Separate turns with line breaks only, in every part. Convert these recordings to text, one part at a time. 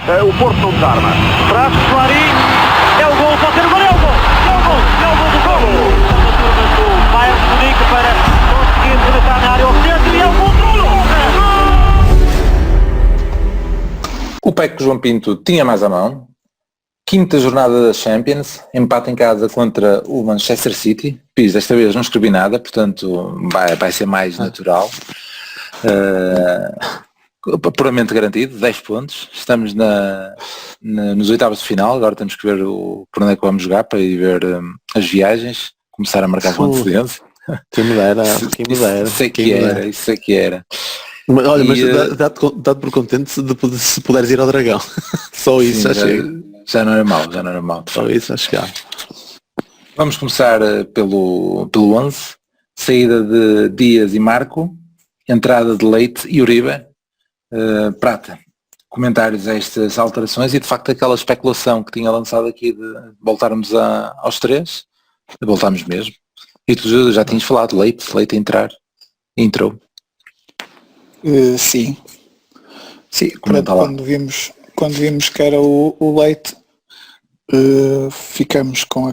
O Porto não desarma. Traz Clary, é o gol, pode ser o gol, é o gol, é o gol, é o gol do gol. A turma do Bayern de Munique para conseguir rematar na área ao centro e é o gol do gol.
O PEC João Pinto tinha mais à mão. Quinta jornada da Champions, empate em casa contra o Manchester City. Pis, desta vez não escrevi nada, portanto vai ser mais natural. Puramente garantido, 10 pontos. Estamos nos oitavos de final, agora temos que ver por onde é que vamos jogar para ir ver as viagens, começar a marcar com antecedência.
Quem me dera.
Isso é que era.
Mas, olha, mas dá-te por contente se puderes ir ao Dragão. Só isso já chega.
Já não era mau.
Só isso a chegar.
Vamos começar pelo 11. Saída de Dias e Marco, entrada de Leite e Uribe. Prata, comentários a estas alterações e de facto aquela especulação que tinha lançado aqui de voltarmos aos 3, voltámos mesmo. E tu já tinhas falado, Leite a entrar, entrou.
Sim, quando vimos que era o Leite, ficamos com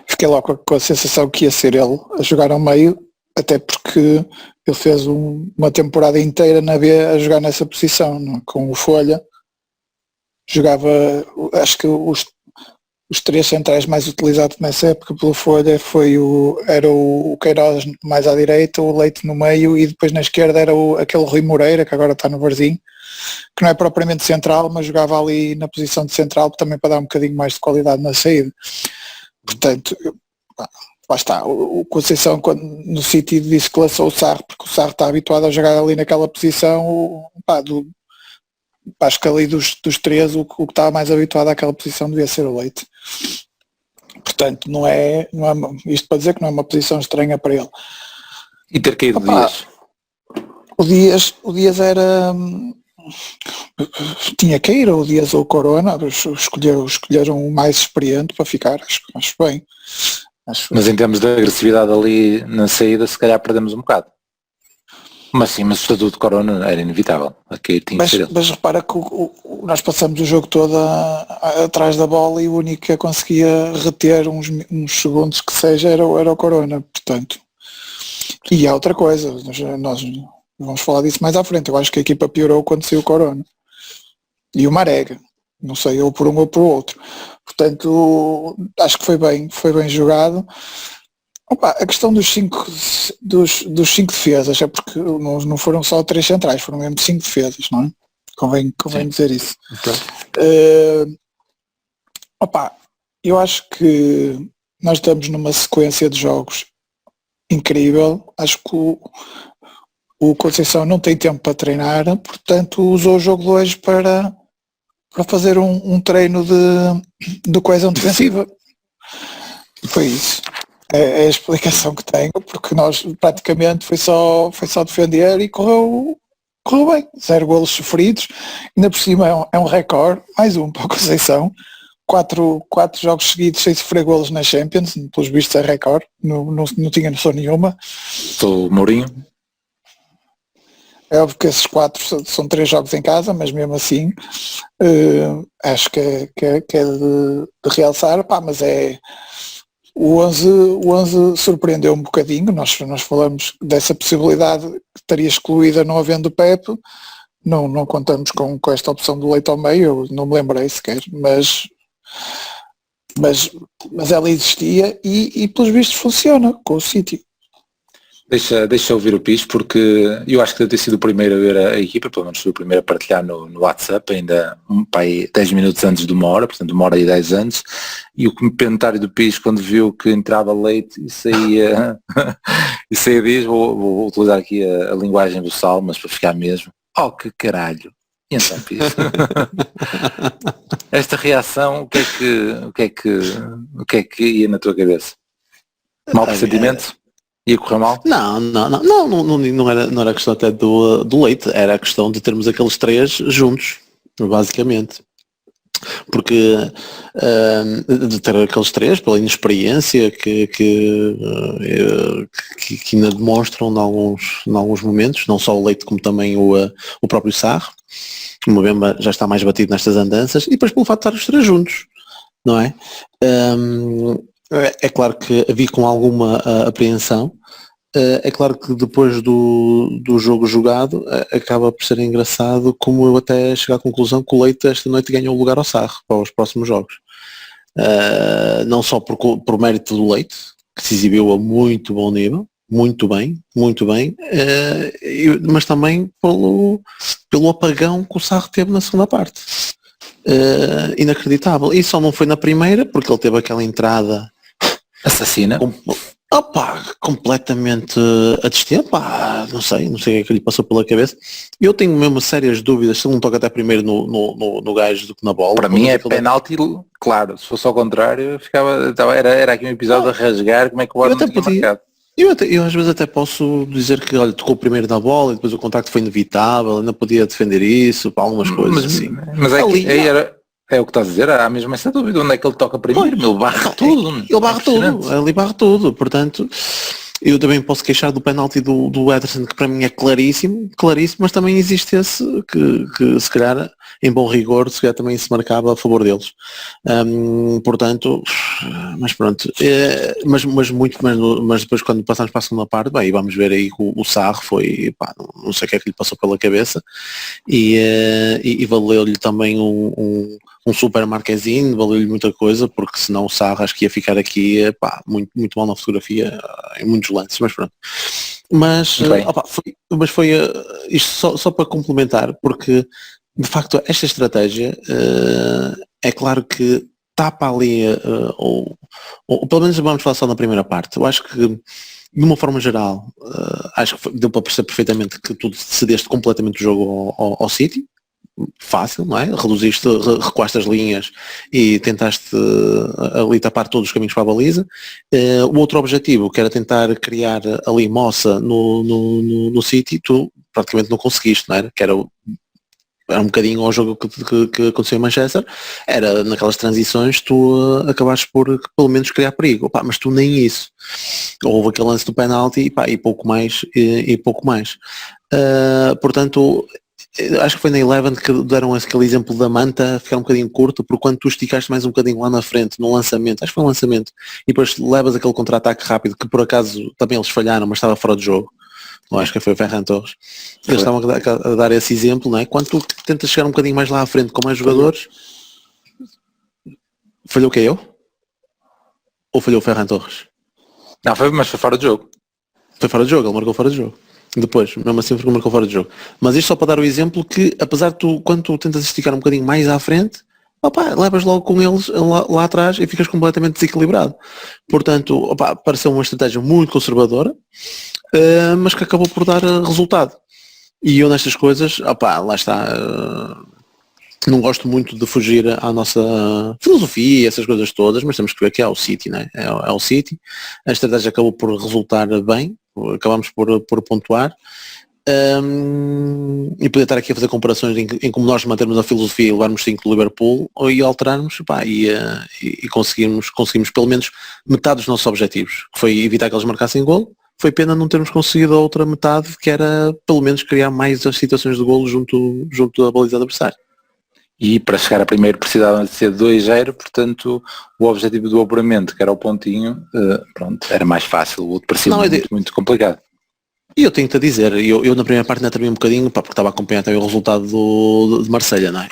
fiquei logo com a sensação que ia ser ele a jogar ao meio, até porque ele fez uma temporada inteira na B a jogar nessa posição, não? Com o Folha. Jogava, acho que os 3 centrais mais utilizados nessa época pelo Folha era o Queiroz mais à direita, o Leite no meio e depois na esquerda era aquele Rui Moreira, que agora está no Varzim, que não é propriamente central, mas jogava ali na posição de central também para dar um bocadinho mais de qualidade na saída. Portanto, lá está, o Conceição no City disse que lançou o Sarri, porque o Sarri está habituado a jogar ali naquela posição, acho que ali dos 3 o que estava mais habituado àquela posição devia ser o Leite. Portanto, não é isto para dizer que não é uma posição estranha para ele.
E ter caído
Dias? O Dias era... tinha que ir, ou o Dias ou o Corona, escolheram o mais experiente para ficar, acho bem.
Mas em termos de agressividade ali na saída, se calhar perdemos um bocado. Mas sim, mas o estatuto de Corona era inevitável. Aqui tinha que ser ele.
Mas repara que nós passamos o jogo todo atrás da bola e o único que conseguia reter uns segundos que seja era o Corona, portanto. E há outra coisa, nós vamos falar disso mais à frente, eu acho que a equipa piorou quando saiu o Corona. E o Marega, não sei, ou por um ou por outro. Portanto, acho que foi bem jogado. A questão dos 5 defesas, é porque não foram só 3 centrais, foram mesmo 5 defesas, não é? Convém dizer isso. Eu acho que nós estamos numa sequência de jogos incrível. Acho que o Conceição não tem tempo para treinar, portanto usou o jogo de hoje para fazer um treino de coesão defensiva. Foi isso. É a explicação que tenho, porque nós praticamente foi só defender e correu bem. 0 golos sofridos, ainda por cima é um recorde, mais um para a Conceição. 4 jogos seguidos sem sofrer golos na Champions, pelos vistos é recorde, não tinha noção nenhuma.
Sou o Mourinho.
É óbvio que esses 4 são 3 jogos em casa, mas mesmo assim acho que é de realçar, mas é... O 11 surpreendeu um bocadinho, nós falamos dessa possibilidade que estaria excluída não havendo o Pepe, não contamos com esta opção do Leite ao meio, eu não me lembrei sequer, mas ela existia e pelos vistos funciona com o City.
Deixa eu ouvir o Pis, porque eu acho que deve ter sido o primeiro a ver a equipa, pelo menos foi o primeiro a partilhar no WhatsApp, ainda 10 minutos antes de 1 hora, portanto 1 hora e 10 antes, e o comentário do Pis quando viu que entrava Leite e saía diz, vou utilizar aqui a linguagem do Sal, mas para ficar mesmo, que caralho. E então, Pis, esta reação, o que é que ia na tua cabeça? Mau pressentimento? Ia correr mal?
Não era questão até do Leite, era a questão de termos aqueles 3 juntos, basicamente. Porque de ter aqueles 3 pela inexperiência que ainda demonstram em alguns momentos, não só o Leite como também o próprio Sarri, O Mbemba já está mais batido nestas andanças, e depois pelo fato de estar os três juntos, não é? É claro que havia com alguma apreensão. É claro que depois do jogo jogado acaba por ser engraçado como eu até chegar à conclusão que o Leite esta noite ganhou o lugar ao Sarro para os próximos jogos. Não só por mérito do Leite, que se exibiu a muito bom nível, muito bem, mas também pelo apagão que o Sarro teve na segunda parte. Inacreditável. E só não foi na primeira porque ele teve aquela entrada
assassina.
Completamente a destempo, não sei o que é que lhe passou pela cabeça. Eu tenho mesmo sérias dúvidas se ele não toca até primeiro no gajo do que na bola.
Para mim é penalti, claro, se fosse ao contrário, era aqui um episódio a rasgar, como é que o árbitro tinha marcado.
Eu às vezes até posso dizer que, olha, tocou primeiro na bola e depois o contacto foi inevitável, ainda podia defender isso, para algumas coisas assim.
Mas é o que estás a dizer, há mesmo essa dúvida, onde é que ele toca primeiro, ele barra tudo.
Ele barra tudo, portanto, eu também posso queixar do penalti do Ederson, que para mim é claríssimo, mas também existe esse que se calhar, em bom rigor, se calhar também se marcava a favor deles. Portanto, mas pronto, mas depois quando passamos para a segunda parte, bem, vamos ver aí que o Sarro foi, não sei o que é que lhe passou pela cabeça, e valeu-lhe também um super Marquezine, valeu-lhe muita coisa, porque senão o Sarro acho que ia ficar aqui muito, muito mal na fotografia em muitos lances, mas pronto. Mas foi isto só para complementar, porque de facto esta estratégia é claro que tapa ali, ou pelo menos vamos falar só na primeira parte. Eu acho que de uma forma geral, acho que deu para perceber perfeitamente que tu cedeste completamente o jogo ao City. Fácil, não é? Recuaste as linhas e tentaste ali tapar todos os caminhos para a baliza. O outro objetivo, que era tentar criar ali moça no City, tu praticamente não conseguiste, não era? Que era um bocadinho ao jogo que aconteceu em Manchester, era naquelas transições tu acabaste por pelo menos criar perigo, mas tu nem isso. Houve aquele lance do penalti e pouco mais. Portanto, acho que foi na Eleven que deram aquele exemplo da manta ficar um bocadinho curto, porque quando tu esticaste mais um bocadinho lá na frente, no lançamento, acho que foi um lançamento, e depois levas aquele contra-ataque rápido, que por acaso também eles falharam, mas estava fora de jogo, eu acho que foi o Ferran Torres, eles estavam a dar esse exemplo, não é? Quando tu tentas chegar um bocadinho mais lá à frente com mais jogadores, falhou o que eu? Ou falhou o Ferran Torres?
Não, mas foi fora de jogo.
Foi fora de jogo, ele marcou fora de jogo. Depois, mesmo assim marcou fora de jogo. Mas isto só para dar o exemplo que, apesar de quando tu tentas esticar um bocadinho mais à frente, levas logo com eles lá atrás e ficas completamente desequilibrado. Portanto, pareceu uma estratégia muito conservadora, mas que acabou por dar resultado. E eu nestas coisas, lá está, não gosto muito de fugir à nossa filosofia, essas coisas todas, mas temos que ver que é o City, né? É o City. A estratégia acabou por resultar bem, acabamos por pontuar. E poder estar aqui a fazer comparações em como nós mantermos a filosofia e levarmos 5 do Liverpool e alterarmos e conseguimos pelo menos metade dos nossos objetivos, que foi evitar que eles marcassem golo. Foi pena não termos conseguido a outra metade, que era pelo menos criar mais as situações de golo junto da baliza adversária.
E para chegar a primeiro precisava de ser 2-0, portanto o objetivo do apuramento, que era o pontinho, era mais fácil, o outro parecia muito complicado.
E eu tenho-te a dizer, eu na primeira parte ainda tremi um bocadinho, porque estava a acompanhar também o resultado de Marselha, não é?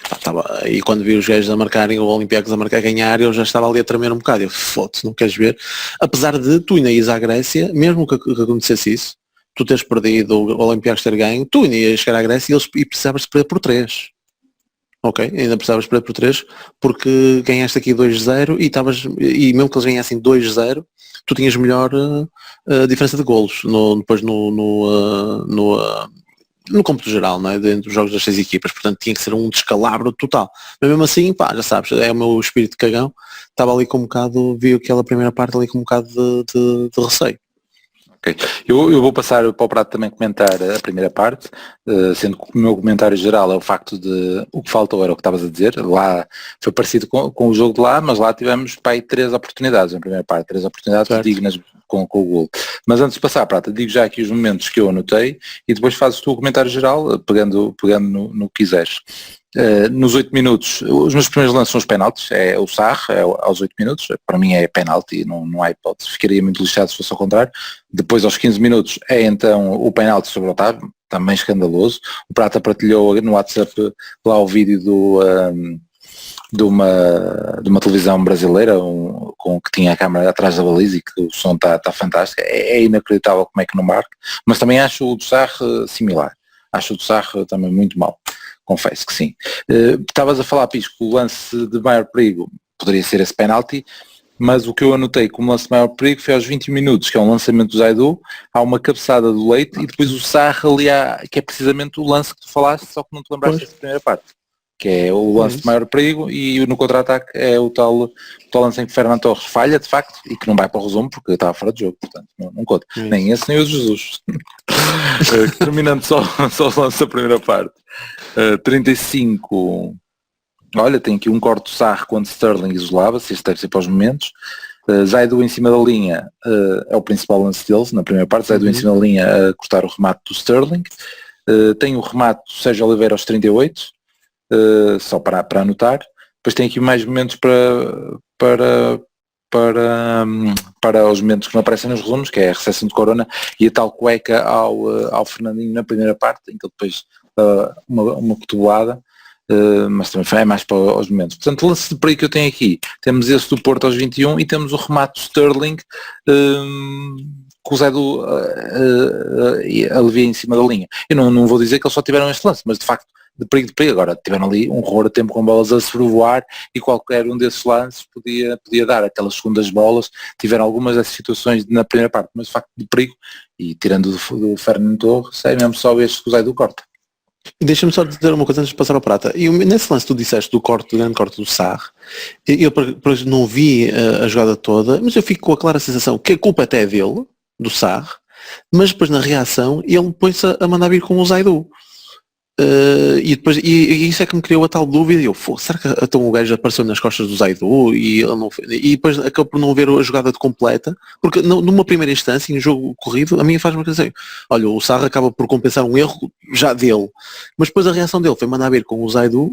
E quando vi os gajos a marcarem, o Olympiacos a marcar a ganhar, eu já estava ali a tremer um bocado, foda-se, não queres ver? Apesar de tu ainda ires à Grécia, mesmo que acontecesse isso, tu teres perdido, o Olympiacos ter ganho, tu ainda ias chegar à Grécia e precisavas de perder por 3. Ok, ainda precisavas perder por 3, porque ganhaste aqui 2-0 e mesmo que eles ganhassem 2-0, tu tinhas melhor diferença de golos depois no cômputo geral, não é? Dentro dos jogos das 6 equipas, portanto tinha que ser um descalabro total. Mas mesmo assim, já sabes, é o meu espírito de cagão, estava ali com um bocado, vi aquela primeira parte ali com um bocado de receio.
Ok. Eu vou passar para o Prato também comentar a primeira parte, sendo que o meu comentário geral é o facto de o que faltou era o que estavas a dizer. Lá foi parecido com o jogo de lá, mas lá tivemos para aí 3 oportunidades na primeira parte, 3 oportunidades
Certo.
dignas com o gol. Mas antes de passar à Prata, digo já aqui os momentos que eu anotei e depois fazes tu o comentário geral, pegando no que quiseres. Nos 8 minutos, os meus primeiros lances são os penaltis, é o Sarr, aos 8 minutos, para mim é penalti, não há hipótese, ficaria muito lixado se fosse ao contrário. Depois aos 15 minutos é então o penalti sobre o Otávio, também escandaloso. O Prata partilhou no WhatsApp lá o vídeo de uma televisão brasileira com que tinha a câmera atrás da baliza e que o som está fantástico. É inacreditável como é que não marca, mas também acho o do Sarr similar, acho o do Sarr também muito mau. Confesso que sim. Estavas a falar, Pisco, o lance de maior perigo poderia ser esse penalti, mas o que eu anotei como lance de maior perigo foi aos 20 minutos, que é um lançamento do Zaidu, há uma cabeçada do Leite e depois o Sarr ali, que é precisamente o lance que tu falaste, só que não te lembraste dessa primeira parte, que é o lance de maior perigo, e no contra-ataque é o tal lance em que Fernando Torres falha, de facto, e que não vai para o resumo porque estava fora de jogo, portanto não conta. Nem esse nem o de Jesus. Terminando só o lance da primeira parte. 35, olha, tem aqui um corte do Sarr quando Sterling isolava-se, este deve ser para os momentos. Zaidu em cima da linha é o principal lance deles, na primeira parte, Zaidu em cima da linha a cortar o remate do Sterling. Tem o remate do Sérgio Oliveira aos 38, só para anotar. Depois tem aqui mais momentos para os momentos que não aparecem nos resumos, que é a recepção de Corona e a tal cueca ao Fernandinho na primeira parte, em que ele depois uma cotovelada, mas também é mais para os momentos. Portanto, o lance de perigo que eu tenho aqui, temos esse do Porto aos 21 e temos o remate do Sterling com o Zé alivia em cima da linha. Eu não vou dizer que eles só tiveram este lance, mas de facto de perigo, agora tiveram ali um horror a tempo com bolas a sobrevoar e qualquer um desses lances podia dar aquelas segundas bolas. Tiveram algumas dessas situações na primeira parte, mas de facto de perigo, e tirando do Fernando Torres, é mesmo só este que o Zaidu corta.
Deixa-me só dizer uma coisa antes de passar ao Prata. E nesse lance tu disseste do grande corte do Sarr, eu não vi a jogada toda, mas eu fico com a clara sensação que a culpa até é dele, do Sarr, mas depois na reação ele põe-se a mandar vir com o Zaidu. E depois e isso é que me criou a tal dúvida. Eu, será que então o gajo apareceu nas costas do Zaidu e depois acabou por não ver a jogada de completa, porque numa primeira instância em jogo corrido a mim faz-me dizer, olha, o Sarr acaba por compensar um erro já dele, mas depois a reação dele foi mandar vir com o Zaidu.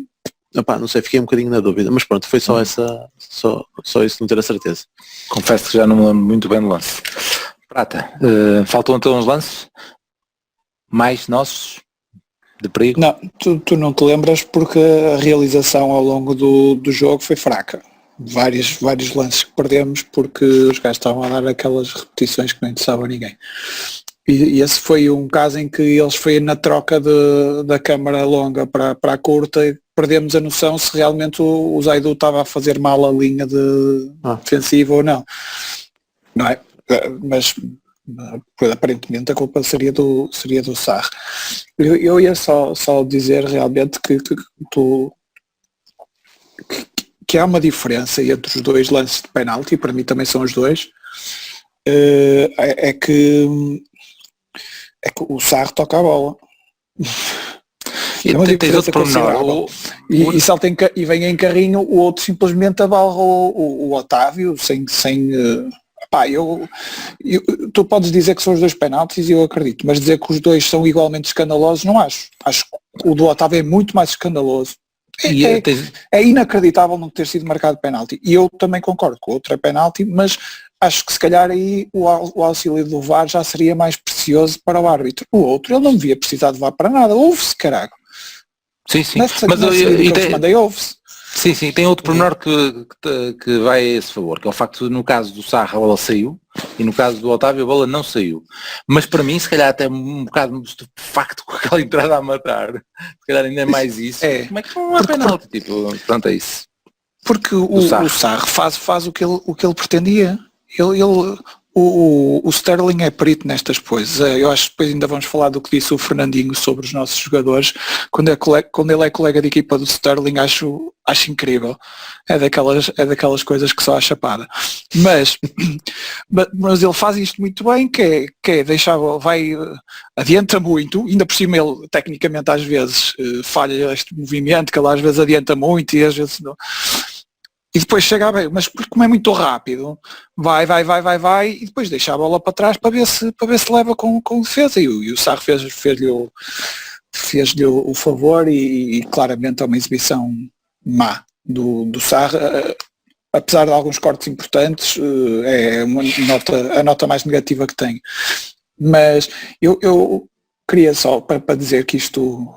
Epá, não sei, fiquei um bocadinho na dúvida, mas pronto, foi só só isso, não ter a certeza.
Confesso que já não me lembro muito bem do lance. Prata, faltam então uns lances mais nossos de perigo?
Não, tu não te lembras porque a realização ao longo do jogo foi fraca. Vários lances que perdemos porque os gajos estavam a dar aquelas repetições que não interessavam a ninguém. E esse foi um caso em que eles foi na troca da câmara longa para a curta e perdemos a noção se realmente o Zaidu estava a fazer mal a linha defensiva ou não. Não é? Mas aparentemente a culpa seria do Sarr. Eu ia só dizer realmente que há uma diferença entre os dois lances de penalti, para mim também são os dois, é que o Sarr toca a bola.
E tens outro pormenor.
E salta e vem em carrinho, o outro simplesmente abalra o Otávio sem tu podes dizer que são os dois penaltis e eu acredito, mas dizer que os dois são igualmente escandalosos não acho. Acho que o do Otávio é muito mais escandaloso. É inacreditável não ter sido marcado penalti. E eu também concordo que o outro é penalti, mas acho que se calhar aí o auxílio do VAR já seria mais precioso para o árbitro. O outro, ele não devia precisar de VAR para nada. Ouve-se, caraca.
Sim.
Mandei ouve-se.
Sim, tem outro pormenor que vai a esse favor, que é o facto de no caso do Sarr a bola saiu e no caso do Otávio a bola não saiu. Mas para mim, se calhar até um bocado estupefacto com aquela entrada a matar, se calhar ainda é mais isso. Como é que não é penalti? Tipo, pronto, é isso.
Porque o Sarr faz o que ele pretendia. O Sterling é perito nestas coisas. Eu acho que depois ainda vamos falar do que disse o Fernandinho sobre os nossos jogadores. Quando ele é colega de equipa do Sterling, acho acho incrível. É daquelas coisas que só a chapada. Mas ele faz isto muito bem, que é deixar, adianta muito, ainda por cima ele tecnicamente às vezes falha este movimento, que ele às vezes adianta muito e às vezes não. E depois chega bem, mas como é muito rápido, vai, e depois deixa a bola para trás para ver se leva com defesa. E o Sarr fez-lhe o favor e claramente é uma exibição má do Sarr, apesar de alguns cortes importantes, é a nota mais negativa que tem. Mas eu queria só para dizer que isto,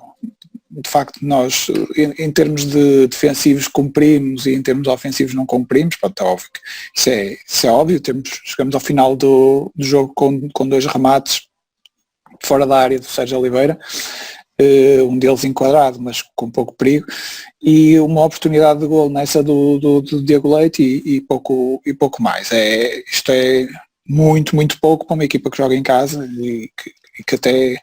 de facto, nós em termos de defensivos cumprimos e em termos ofensivos não cumprimos. Pronto, é óbvio que isso é óbvio. Chegamos ao final do jogo com 2 remates fora da área do Sérgio Oliveira, um deles enquadrado, mas com pouco perigo, e uma oportunidade de golo nessa do Diego Leite e pouco mais. Isto é muito, muito pouco para uma equipa que joga em casa e que até...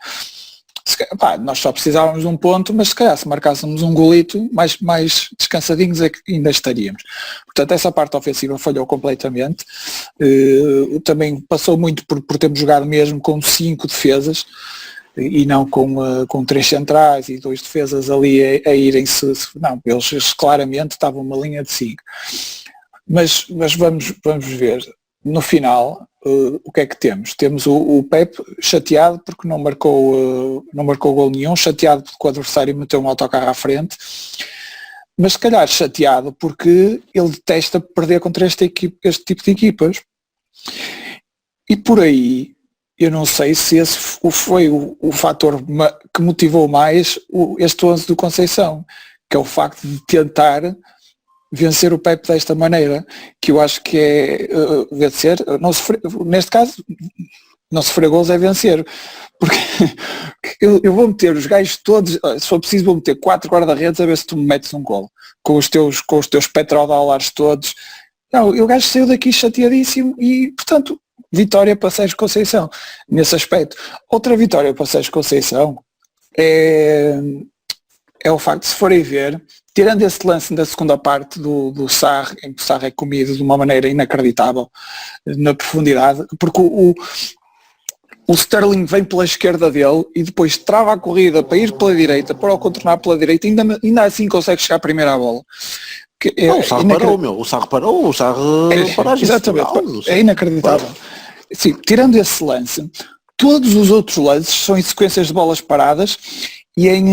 nós só precisávamos de um ponto, mas se calhar se marcássemos um golito mais descansadinhos é que ainda estaríamos. Portanto, essa parte ofensiva falhou completamente. Também passou muito por termos jogado mesmo com 5 defesas e não com 3 centrais e 2 defesas ali a irem-se. Não, eles claramente estavam uma linha de 5. Mas vamos ver. No final, o que é que temos? Temos o Pep chateado porque não marcou gol nenhum, chateado porque o adversário meteu um autocarro à frente, mas se calhar chateado porque ele detesta perder contra este tipo de equipas. E por aí, eu não sei se esse foi o fator que motivou mais este 11 do Conceição, que é o facto de tentar vencer o Pepe desta maneira, que eu acho que é vencer, neste caso, não sofrer gols é vencer, porque eu vou meter os gajos todos, se for preciso vou meter 4 guarda-redes a ver se tu me metes um gol, com os teus petrodólares todos. Não, o gajo saiu daqui chateadíssimo e, portanto, vitória para Sérgio Conceição, nesse aspecto. Outra vitória para Sérgio Conceição é o facto de, se forem ver, tirando esse lance da segunda parte do Sarr, em que o Sarr é comido de uma maneira inacreditável na profundidade, porque o Sterling vem pela esquerda dele e depois trava a corrida para ir pela direita, para o contornar pela direita, ainda assim consegue chegar primeiro à bola.
O Sarr parou, o Sarr parou, o Sarr parou.
Exatamente, é inacreditável. Sim, tirando esse lance, todos os outros lances são em sequências de bolas paradas e em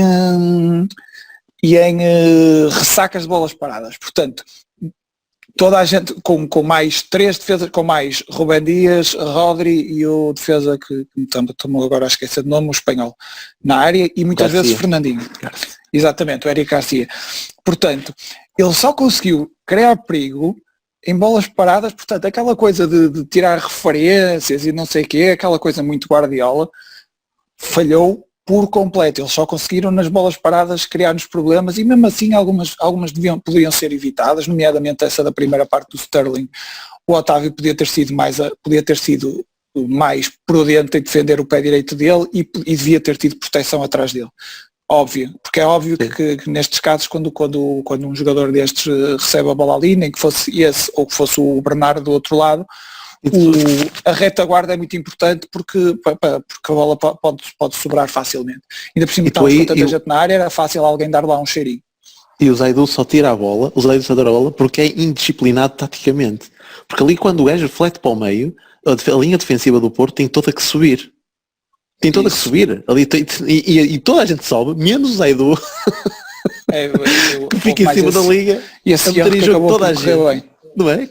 ressacas de bolas paradas. Portanto, toda a gente com mais 3 defesas, com mais Rubén Dias, Rodri e o defesa que estamos agora a esquecer de nome, o espanhol, na área, e muitas vezes Fernandinho. Exatamente, o Eric Garcia. Portanto, ele só conseguiu criar perigo em bolas paradas. Portanto, aquela coisa de tirar referências e não sei o quê, aquela coisa muito Guardiola, falhou por completo. Eles só conseguiram nas bolas paradas criar-nos problemas e mesmo assim algumas poderiam ser evitadas, nomeadamente essa da primeira parte do Sterling. O Otávio podia ter sido mais prudente em defender o pé direito dele e devia ter tido proteção atrás dele. Óbvio, porque é óbvio que nestes casos, quando um jogador destes recebe a bola ali, nem que fosse esse ou que fosse o Bernardo do outro lado, a retaguarda é muito importante porque a bola pode sobrar facilmente. Ainda por cima estava tanta gente na área, era fácil alguém dar lá um cheirinho.
E o Zaidu só tira a bola, porque é indisciplinado taticamente. Porque ali quando o gajo reflete para o meio, a linha defensiva do Porto tem toda que subir. Tem toda que subir. Ali e toda a gente sobe, menos o Zaidu. Que fica em cima da liga
e a meter em jogo toda a gente. Bem.
Não é?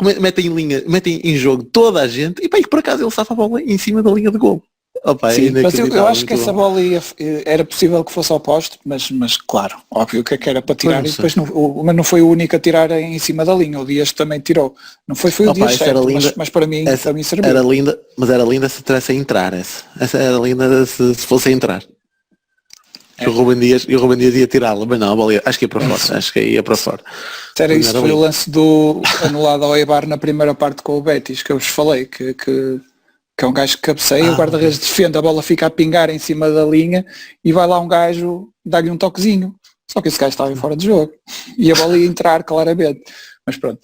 Metem em jogo toda a gente e por acaso ele safa a bola em cima da linha de gol. Opa,
sim, mas eu acho que essa bola era possível que fosse ao poste, mas claro, óbvio que era para tirar e depois mas não foi o único a tirar em cima da linha, o Dias também tirou. Não foi o Dias certo, mas para mim serviu.
Era linda, mas era linda se tivesse a entrar essa era linda se fosse a entrar. O Rubén Dias ia tirá-la, mas não, a bola acho que ia para fora, acho que ia para fora.
Era isso, foi o lance do anulado ao Eibar na primeira parte com o Betis, que eu vos falei, que é um gajo que cabeceia, o guarda-redes defende, a bola fica a pingar em cima da linha e vai lá um gajo dar-lhe um toquezinho. Só que esse gajo estava em fora de jogo e a bola ia entrar claramente. Mas pronto,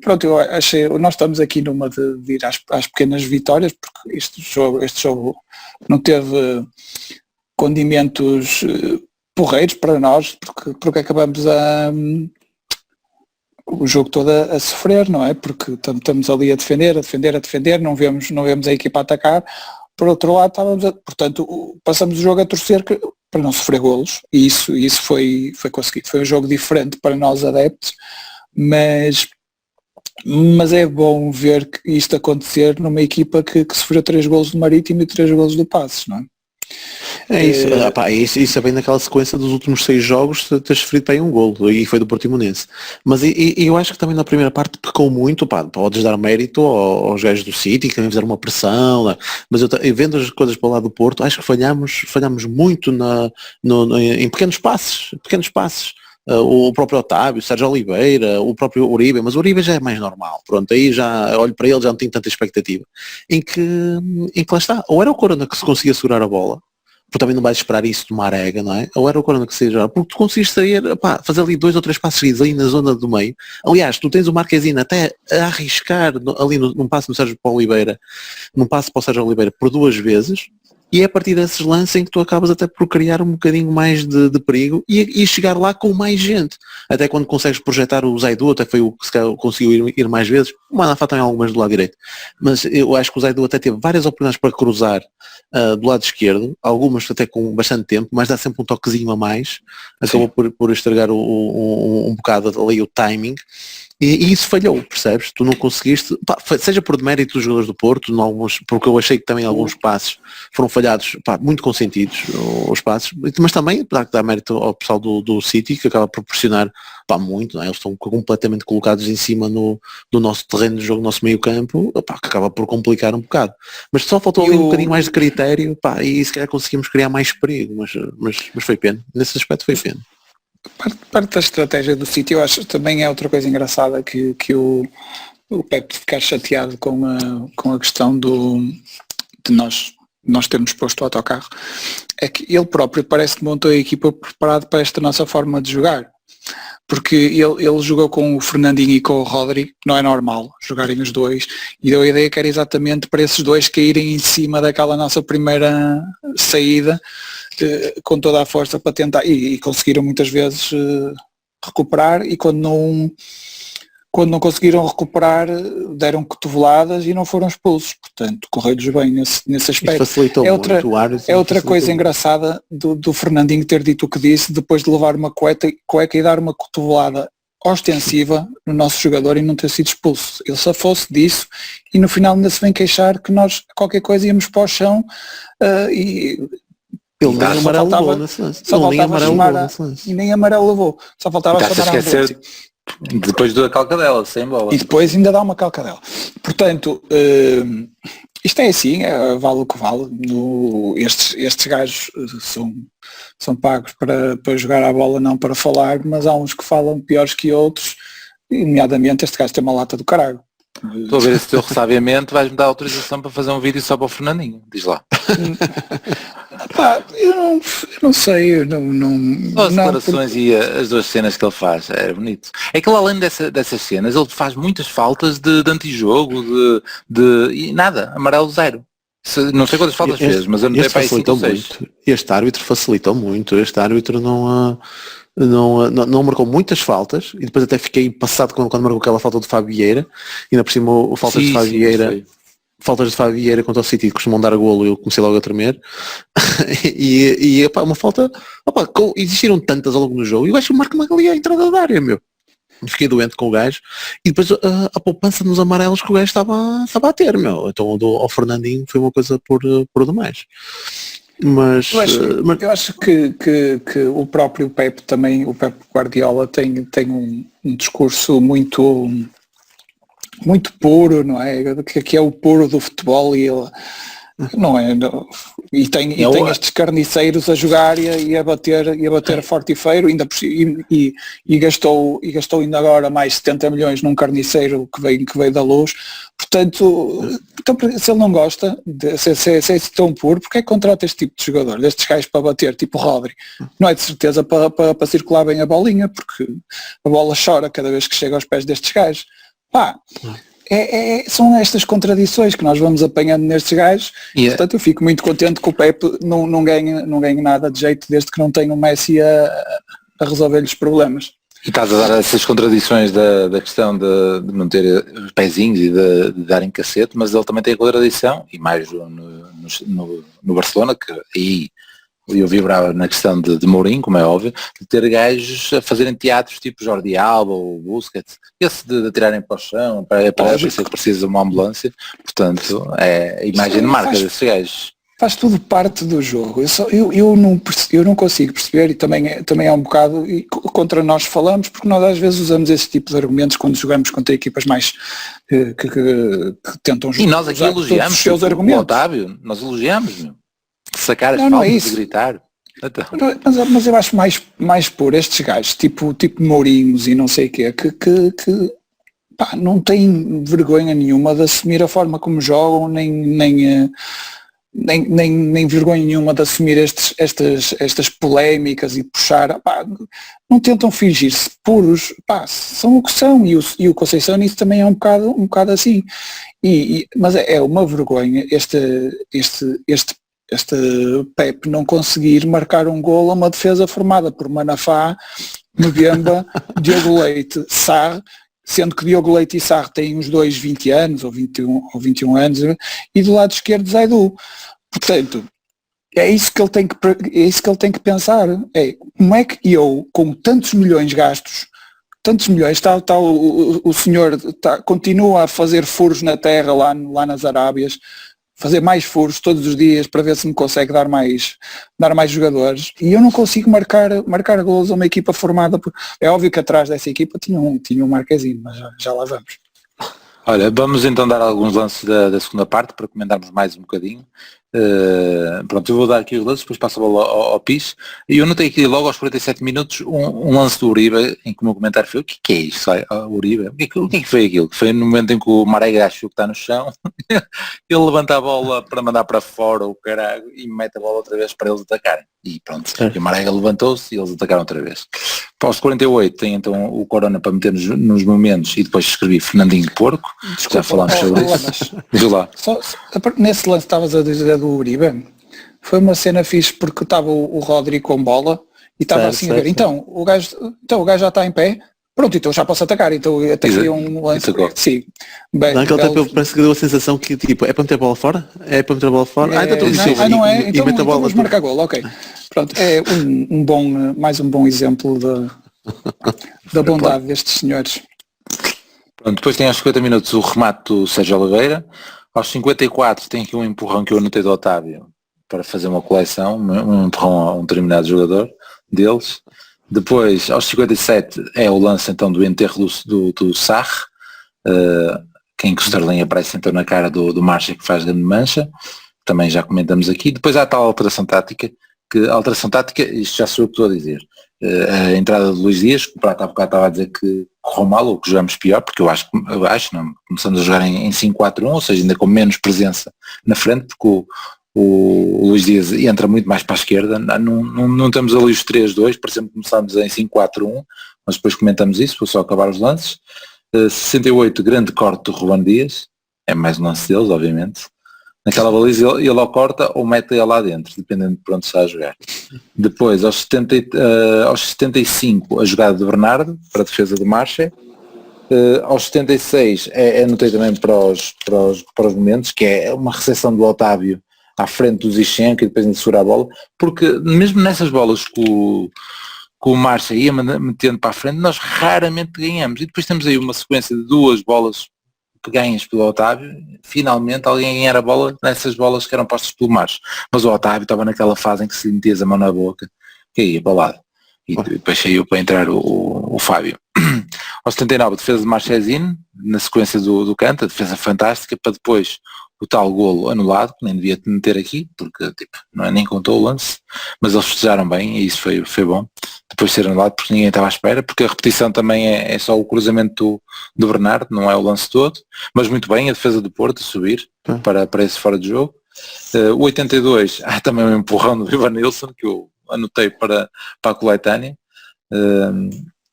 pronto, eu achei, nós estamos aqui numa de ir às pequenas vitórias, porque este jogo não teve condimentos porreiros para nós, porque acabamos o jogo todo a sofrer, não é? Porque estamos ali a defender, não vemos a equipa atacar. Por outro lado, portanto, passamos o jogo a torcer para não sofrer golos, e isso foi conseguido. Foi um jogo diferente para nós adeptos, mas é bom ver que isto acontecer numa equipa que sofreu 3 golos do Marítimo e 3 golos do Passos, não é?
Isso é bem naquela sequência dos últimos 6 jogos ter sofrido para aí um golo, e foi do Portimonense. Mas eu acho que também na primeira parte pecou muito, podes dar mérito aos gajos do City, que também fizeram uma pressão, né? Mas eu vendo as coisas para o lado do Porto, acho que falhamos muito em pequenos passos. O próprio Otávio, o Sérgio Oliveira, o próprio Uribe, mas o Uribe já é mais normal, pronto, aí já olho para ele, já não tenho tanta expectativa, em que lá está, ou era o Corona que se conseguia segurar a bola, porque também não vais esperar isso de Marega, não é? Ou era o Corona que se seguia, porque tu conseguiste fazer ali 2 ou 3 passos seguidos ali na zona do meio. Aliás, tu tens o Marquezine até a arriscar ali num passo no Sérgio Oliveira, num passo para o Sérgio Oliveira por 2 vezes, e é a partir desses lances em que tu acabas até por criar um bocadinho mais de perigo e chegar lá com mais gente. Até quando consegues projetar o Zaidu, até foi o que conseguiu ir mais vezes, o Manafá tem algumas do lado direito. Mas eu acho que o Zaidu até teve várias oportunidades para cruzar do lado esquerdo, algumas até com bastante tempo, mas dá sempre um toquezinho a mais. Acabou por estragar um bocado ali o timing. E isso falhou, percebes? Tu não conseguiste, seja por demérito dos jogadores do Porto, porque eu achei que também alguns passos foram falhados, muito consentidos os passos, mas também dá mérito ao pessoal do City, que acaba por proporcionar muito, não é? Eles estão completamente colocados em cima do nosso terreno de jogo, no nosso meio campo, que acaba por complicar um bocado. Mas só faltou ali um bocadinho mais de critério, e se calhar conseguimos criar mais perigo, mas foi pena, nesse aspecto foi pena.
Parte da estratégia do City, eu acho também é outra coisa engraçada que o Pep ficar chateado com a questão de nós termos posto o autocarro, é que ele próprio parece que montou a equipa preparado para esta nossa forma de jogar, porque ele jogou com o Fernandinho e com o Rodri, que não é normal jogarem os dois, e deu a ideia que era exatamente para esses dois caírem em cima daquela nossa primeira saída, com toda a força para tentar, e conseguiram muitas vezes recuperar, e quando não conseguiram recuperar, deram cotoveladas e não foram expulsos, portanto correu-lhes bem nesse aspecto. É outra coisa engraçada do Fernandinho ter dito o que disse, depois de levar uma cueca e dar uma cotovelada ostensiva no nosso jogador e não ter sido expulso. Ele só fosse disso, e no final ainda se vem queixar que nós qualquer coisa íamos para o chão, e
ele nem amarelo levou nesse lance.
E nem amarelo levou. Só faltava chamar a esquecer
depois da calcadela, sem bola.
E depois ainda dá uma calcadela. Portanto, isto é assim, vale o que vale. Estes gajos são pagos para jogar a bola, não para falar, mas há uns que falam piores que outros, nomeadamente este gajo tem uma lata do caralho.
Estou a ver esse teu ressabiamento, vais-me dar autorização para fazer um vídeo só para o Fernandinho, diz lá.
Eu não sei, eu
as declarações e as 2 cenas que ele faz, é bonito. É que ele, além dessas cenas, ele faz muitas faltas de antijogo, e nada, amarelo 0. Não sei quantas faltas fez, mas eu não tenho para aí 5 ou 6.
Este árbitro facilitou muito, este árbitro não marcou muitas faltas, e depois até fiquei passado quando marcou aquela falta de Fábio Vieira, e ainda por cima faltas de Fábio Vieira. Faltas de Fábio Vieira contra o City costumam dar a golo e eu comecei logo a tremer. e uma falta, existiram tantas ao longo do jogo, e eu acho que o Marco Magalhães a entrada da área, meu. Fiquei doente com o gajo, e depois a poupança nos amarelos que o gajo estava a ter, meu. Então ao Fernandinho foi uma coisa por demais. Mas
eu acho que o próprio Pep também, o Pep Guardiola tem um discurso muito puro, não é? Que é o puro do futebol, e Não é? E tem estes carniceiros a jogar e a bater forte e feio, ainda e gastou ainda agora mais 70 milhões num carniceiro que veio da Luz. Portanto, então, se ele não gosta, se é tão puro, porque é que contrata este tipo de jogador, destes gajos para bater, tipo Rodri? Não é de certeza para circular bem a bolinha, porque a bola chora cada vez que chega aos pés destes gajos. Pá, são estas contradições que nós vamos apanhando nestes gajos, portanto eu fico muito contente que o Pepe não ganhe nada de jeito desde que não tenha o Messi a resolver-lhe os problemas.
E estás a dar essas contradições da questão de não ter pezinhos e de darem cacete, mas ele também tem a contradição, e mais no Barcelona, que aí eu vibrava na questão de Mourinho, como é óbvio, de ter gajos a fazerem teatros tipo Jordi Alba ou Busquets, esse de atirarem para o chão, para parecer que precisa de uma ambulância, portanto, a imagem de marca desses gajos.
Faz tudo parte do jogo. Eu não consigo perceber, e também é um bocado, e contra nós falamos, porque nós às vezes usamos esse tipo de argumentos quando jogamos contra equipas mais que tentam jogar.
E nós aqui elogiamos
os seus
o
argumentos.
Otávio, nós elogiamos, meu. Sacar as
Não é
palmas
isso.
e gritar. Então.
Mas eu acho mais por estes gajos, tipo Mourinhos e não sei o quê, que pá, não têm vergonha nenhuma de assumir a forma como jogam, nem vergonha nenhuma de assumir estas polémicas e puxar, pá, não tentam fingir-se puros, pá, são o que são, e o Conceição nisso também é um bocado assim, mas é uma vergonha este Pepe não conseguir marcar um golo a uma defesa formada por Manafá, Mbemba, Diogo Leite, Sarr, sendo que Diogo Leite e Sarr têm uns 20 anos ou 21 anos, e do lado esquerdo Zaidu. Portanto, é isso que ele tem que pensar, como é que eu, com tantos milhões gastos, está o senhor continua a fazer furos na terra lá nas Arábias, fazer mais furos todos os dias para ver se me consegue dar mais jogadores, e eu não consigo marcar golos a uma equipa formada por... É óbvio que atrás dessa equipa tinha um Marquezinho, mas já lá vamos.
Olha, vamos então dar alguns lances da segunda parte para comentarmos mais um bocadinho. Pronto, eu vou dar aqui os lances, depois passo a bola ao Pis, e eu notei aqui logo aos 47 minutos um lance do Uribe, em que o meu comentário foi: o que é isto? O Uribe? O que é que foi aquilo? Foi no momento em que o Marega achou que está no chão, ele levanta a bola para mandar para fora o caralho e mete a bola outra vez para eles atacarem, e pronto, e o Marega levantou-se e eles atacaram outra vez. Aos 48 tem então o Corona para meter nos momentos, e depois escrevi Fernandinho Porco.
Desculpa,
já falámos sobre isso. Diz lá.
Nesse lance estavas a dizer do Uribe, foi uma cena fixe porque estava o Rodri com bola e estava assim a ver, então o gajo já está em pé, pronto, então já posso atacar, então até foi um lance. Sim. Bem,
naquele tempo parece que deu a sensação que tipo, é para meter a bola fora? É para meter a bola fora? Então
não é, então
mete a bola,
vamos marcar gol, ok. Pronto, é mais um bom exemplo da bondade destes senhores.
Pronto, depois tem aos 50 minutos o remate do Sérgio Oliveira. Aos 54 tem aqui um empurrão que eu anotei do Otávio para fazer uma coleção, um empurrão a um determinado jogador deles. Depois, aos 57 é o lance então do enterro do Sarr, em que o Sterling aparece então na cara do Marcha, que faz grande mancha, também já comentamos aqui. Depois há a tal alteração tática, isto já sou eu que estou a dizer. A entrada de Luís Dias, que o Prata há bocado estava a dizer que correu mal ou que jogamos pior, porque eu acho não, começamos a jogar em 5-4-1, ou seja, ainda com menos presença na frente, porque o Luís Dias entra muito mais para a esquerda, não temos ali os 3-2, por exemplo, começámos em 5-4-1, mas depois comentamos isso, vou só acabar os lances. 68, grande corte do Ruben Dias, é mais um lance deles, obviamente. Naquela baliza ele ou corta ou mete ele lá dentro, dependendo de pronto está a jogar. Depois, aos 75, a jogada de Bernardo, para a defesa do Marcha. Aos 76, anotei também para os momentos, que é uma recepção do Otávio à frente do Zichenko e depois de segurar a bola, porque mesmo nessas bolas que o Marcha ia metendo para a frente, nós raramente ganhamos. E depois temos aí uma sequência de duas bolas que ganhas pelo Otávio, finalmente alguém ganhar a bola nessas bolas que eram postas pelo Marcha. Mas o Otávio estava naquela fase em que se lhe metias a mão na boca, que ia para o lado. E depois saiu para entrar o Fábio. Aos 79, defesa de Marchesino, na sequência do canto, a defesa fantástica, para depois o tal golo anulado, que nem devia meter aqui, porque tipo, não é, nem contou o lance, mas eles festejaram bem e isso foi bom, depois de ser anulado porque ninguém estava à espera, porque a repetição também é só o cruzamento do Bernardo, não é o lance todo, mas muito bem a defesa do Porto a subir para esse fora de jogo. O 82, há também um empurrão do Ivanilson, que eu anotei para a coletânea.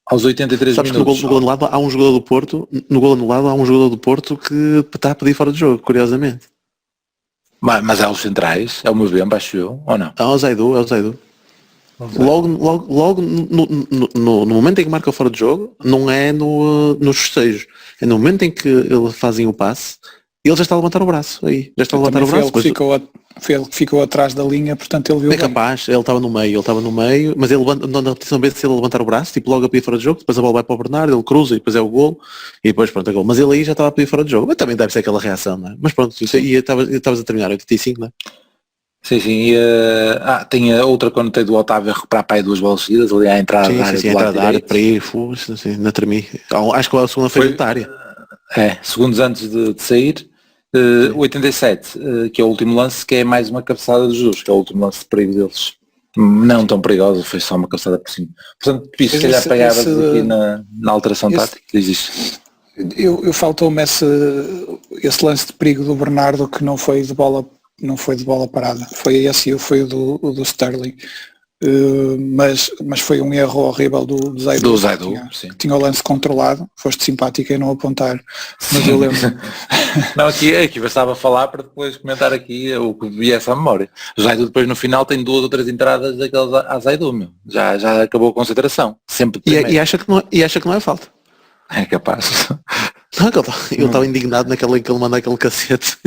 Aos 83
Sabes
minutos.
que no gol anulado há um jogador do Porto, no gol anulado há um jogador do Porto que está a pedir fora de jogo, curiosamente.
Mas é os centrais, é o Mbemba, acho eu, ou não?
É o Zaidu. Logo no momento em que marca o fora de jogo, não é nos festejos. É no momento em que eles fazem o passe, ele já está a levantar o braço. Aí, já está a levantar o braço.
Foi ele que ficou atrás da linha, portanto ele viu
É capaz, ele estava no meio, mas ele na repetição vê se ele levantar o braço, tipo logo a pedir fora de jogo, depois a bola vai para o Bernardo, ele cruza e depois é o golo, e depois pronto é golo. Mas ele aí já estava a pedir fora de jogo, mas também deve ser aquela reação, não é? Mas pronto, e estavas a terminar 85, não é?
Sim, tem a outra quando tem do Otávio a recuperar para aí 2 bolas seguidas, ali à entrada da área.
Sim, entrada da área, para aí, na tremi. Acho que a segunda foi notária.
Segundos antes de sair. 87, que é o último lance, que é mais uma cabeçada dos Jesus, que é o último lance de perigo deles. Não tão perigoso, foi só uma cabeçada por cima. Portanto, se calhar pegavas aqui na alteração tática, diz isto.
Eu faltou-me esse lance de perigo do Bernardo que não foi de bola parada. Foi o do Sterling. Mas foi um erro horrível do Zaidu. Tinha o lance controlado, foste simpático em não apontar, mas eu lembro.
Não, aqui bastava falar para depois comentar aqui o que viesse à memória. O Zaidu depois no final tem 2 ou 3 entradas daqueles a Zaidu, meu. Já acabou a concentração. Sempre
e acha que não é falta.
É capaz.
Não, ele estava indignado naquela em que ele manda aquele cacete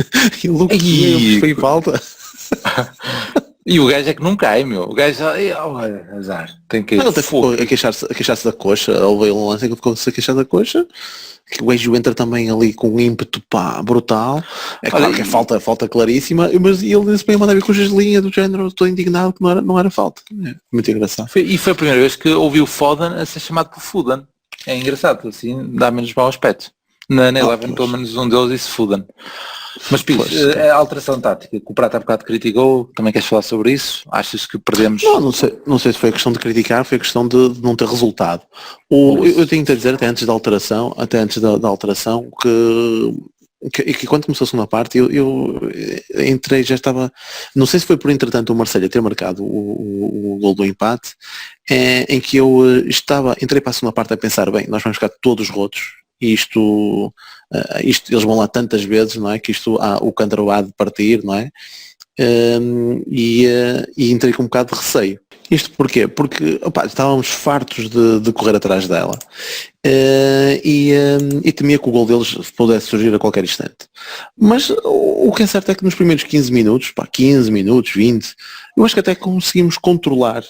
e o Lucas foi falta.
E o gajo é que não cai, meu. O gajo, azar. Tem que
não, ficou a queixar-se da coxa. Houve um lance que ficou-se a queixar da coxa. Que o gajo entra também ali com um ímpeto brutal. É claro que é falta claríssima, mas ele disse bem mandar vir coisas de linha do género, estou indignado que não era falta. É muito engraçado.
Foi a primeira vez que ouvi o Foden a ser chamado por Foden. É engraçado, assim dá menos mau aspecto. Na Eleven pelo menos um deles disse Foden. Mas Pires, a alteração tática, que o Prata há bocado criticou, também queres falar sobre isso? Achas que perdemos?
Não sei se foi a questão de criticar, foi a questão de não ter resultado. Eu tenho que dizer, até antes da alteração, que quando começou a segunda parte, eu entrei, já estava, não sei se foi por entretanto o Marselha ter marcado o gol do empate, em que eu entrei para a segunda parte a pensar, bem, nós vamos ficar todos rotos, e isto eles vão lá tantas vezes, não é? Que o cântaro há de partir, não é? E entrei com um bocado de receio. Isto porquê? Porque estávamos fartos de correr atrás dela e temia que o gol deles pudesse surgir a qualquer instante. Mas o que é certo é que nos primeiros 15 minutos, 20, eu acho que até conseguimos controlar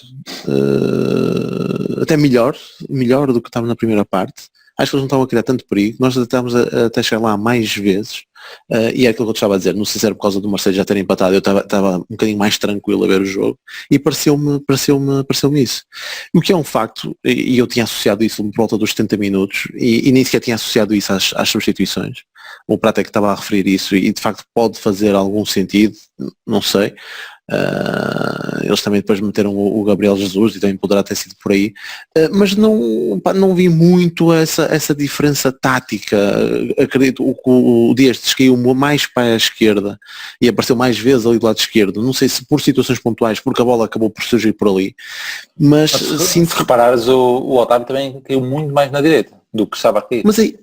até melhor do que estava na primeira parte. Acho que eles não estavam a criar tanto perigo, nós estávamos até chegar lá mais vezes, e é aquilo que eu estava a dizer, não sei se era por causa do Marseille já ter empatado, eu estava um bocadinho mais tranquilo a ver o jogo, e pareceu-me isso. O que é um facto, e eu tinha associado isso por volta dos 70 minutos, e nem sequer tinha associado isso às substituições. O Prata é que estava a referir isso, e de facto pode fazer algum sentido, não sei. Eles também depois meteram o Gabriel Jesus e também poderá ter sido por aí, mas não vi muito essa diferença tática. Acredito que o Dias caiu mais para a esquerda e apareceu mais vezes ali do lado esquerdo, não sei se por situações pontuais, porque a bola acabou por surgir por ali, mas
se reparares, o Otávio também caiu muito mais na direita do que estava aqui.
Mas aí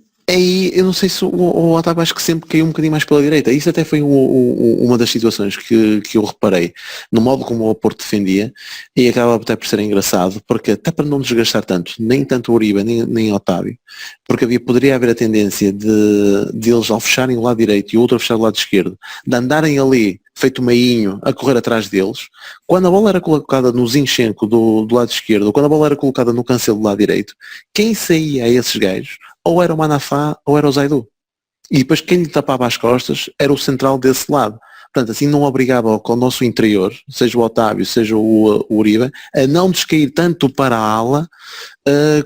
eu não sei se o Otávio acho que sempre caiu um bocadinho mais pela direita. Isso até foi uma das situações que eu reparei no modo como o Porto defendia, e acaba até por ser engraçado, porque até para não desgastar tanto, nem tanto o Uribe nem o Otávio, porque poderia haver a tendência de eles ao fecharem o lado direito e o outro a fechar o lado esquerdo, de andarem ali feito meinho a correr atrás deles. Quando a bola era colocada no Zinchenko do lado esquerdo, quando a bola era colocada no Cancelo do lado direito, quem saía a esses gajos ou era o Manafá ou era o Zaidu. E depois quem lhe tapava as costas era o central desse lado. Portanto, assim não obrigava o nosso interior, seja o Otávio, seja o Uribe, a não descair tanto para a ala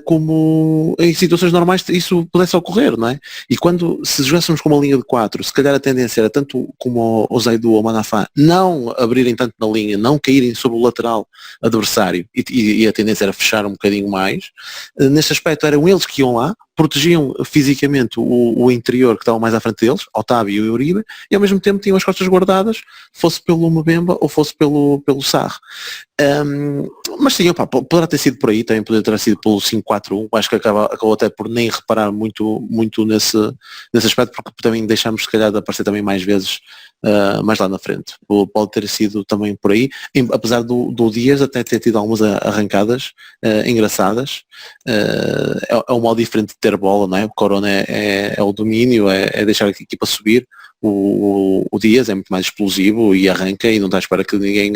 como em situações normais isso pudesse ocorrer, não é? E quando, se jogássemos com uma linha de 4, se calhar a tendência era tanto como o Zaidu ou o Manafá não abrirem tanto na linha, não caírem sobre o lateral adversário e a tendência era fechar um bocadinho mais. Neste aspecto eram eles que iam lá, protegiam fisicamente o interior que estava mais à frente deles, Otávio e Uribe, e ao mesmo tempo tinham as costas guardadas, fosse pelo Mbemba ou fosse pelo Sarr. Mas sim, opa, poderá ter sido por aí, também poderia ter sido pelo 5-4-1, acho que acabou até por nem reparar muito nesse aspecto, porque também deixámos se calhar de aparecer também mais vezes mais lá na frente. Pode ter sido também por aí, apesar do Dias até ter tido algumas arrancadas engraçadas. É um modo diferente de ter bola, não é? O Corona é o domínio, é deixar a equipa subir. O Dias é muito mais explosivo e arranca e não está à espera que ninguém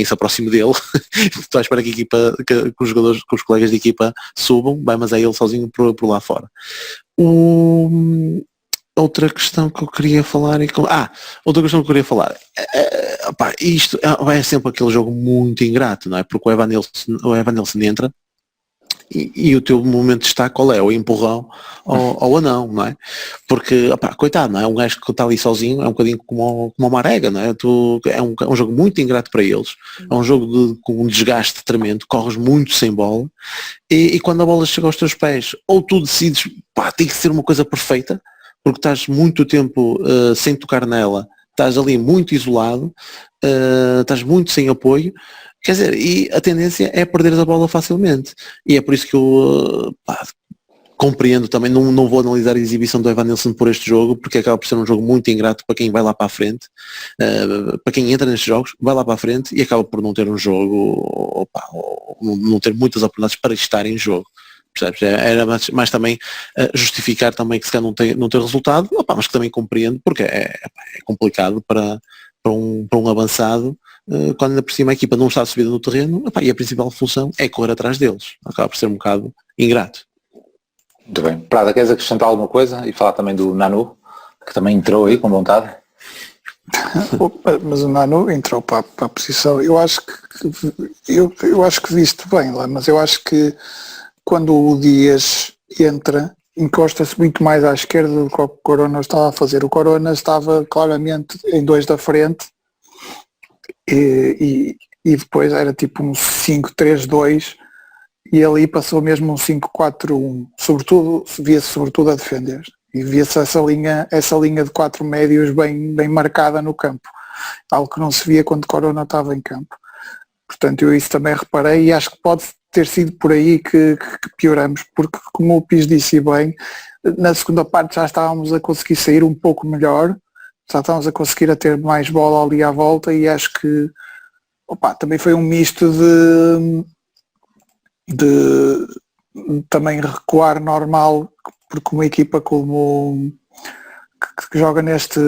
se aproxime dele. Está à espera que a equipa, que os jogadores, que os colegas de equipa subam, mas é ele sozinho por lá fora. Outra questão que eu queria falar isto é sempre aquele jogo muito ingrato, não é? Porque o Evanilson entra e o teu momento de destaque qual é? O empurrão ou não, não é? Porque, coitado, não é? Um gajo que está ali sozinho é um bocadinho como uma Marega, não é? É um jogo muito ingrato para eles, é um jogo com um desgaste tremendo, corres muito sem bola e quando a bola chega aos teus pés, ou tu decides, tem que ser uma coisa perfeita, porque estás muito tempo sem tocar nela, estás ali muito isolado, estás muito sem apoio, quer dizer, e a tendência é perder a bola facilmente. E é por isso que eu compreendo também, não vou analisar a exibição do Evanilson por este jogo, porque acaba por ser um jogo muito ingrato para quem vai lá para a frente, para quem entra nestes jogos, vai lá para a frente e acaba por não ter um jogo, não ter muitas oportunidades para estar em jogo. Percebes? Era mais também justificar também que se calhar não tem resultado, mas que também compreendo, porque é complicado para um avançado, quando ainda por cima a equipa não está subida no terreno, e a principal função é correr atrás deles. Acaba por ser um bocado ingrato.
Muito bem. Prada, queres acrescentar alguma coisa e falar também do Nanu, que também entrou aí com vontade?
Mas o Nanu entrou para a posição. Eu acho que viste bem lá, mas eu acho que quando o Dias entra, encosta-se muito mais à esquerda do que o Corona estava a fazer. O Corona estava claramente em 2 da frente e depois era tipo um 5-3-2 e ali passou mesmo um 5-4-1. Via-se sobretudo a defender. E via-se essa linha de 4 médios bem marcada no campo. Algo que não se via quando o Corona estava em campo. Portanto, eu isso também reparei e acho que pode ter sido por aí que pioramos, porque como o Pis disse bem, na segunda parte já estávamos a conseguir sair um pouco melhor, já estávamos a conseguir ter mais bola ali à volta e acho que também foi um misto de também recuar normal, porque uma equipa como que joga neste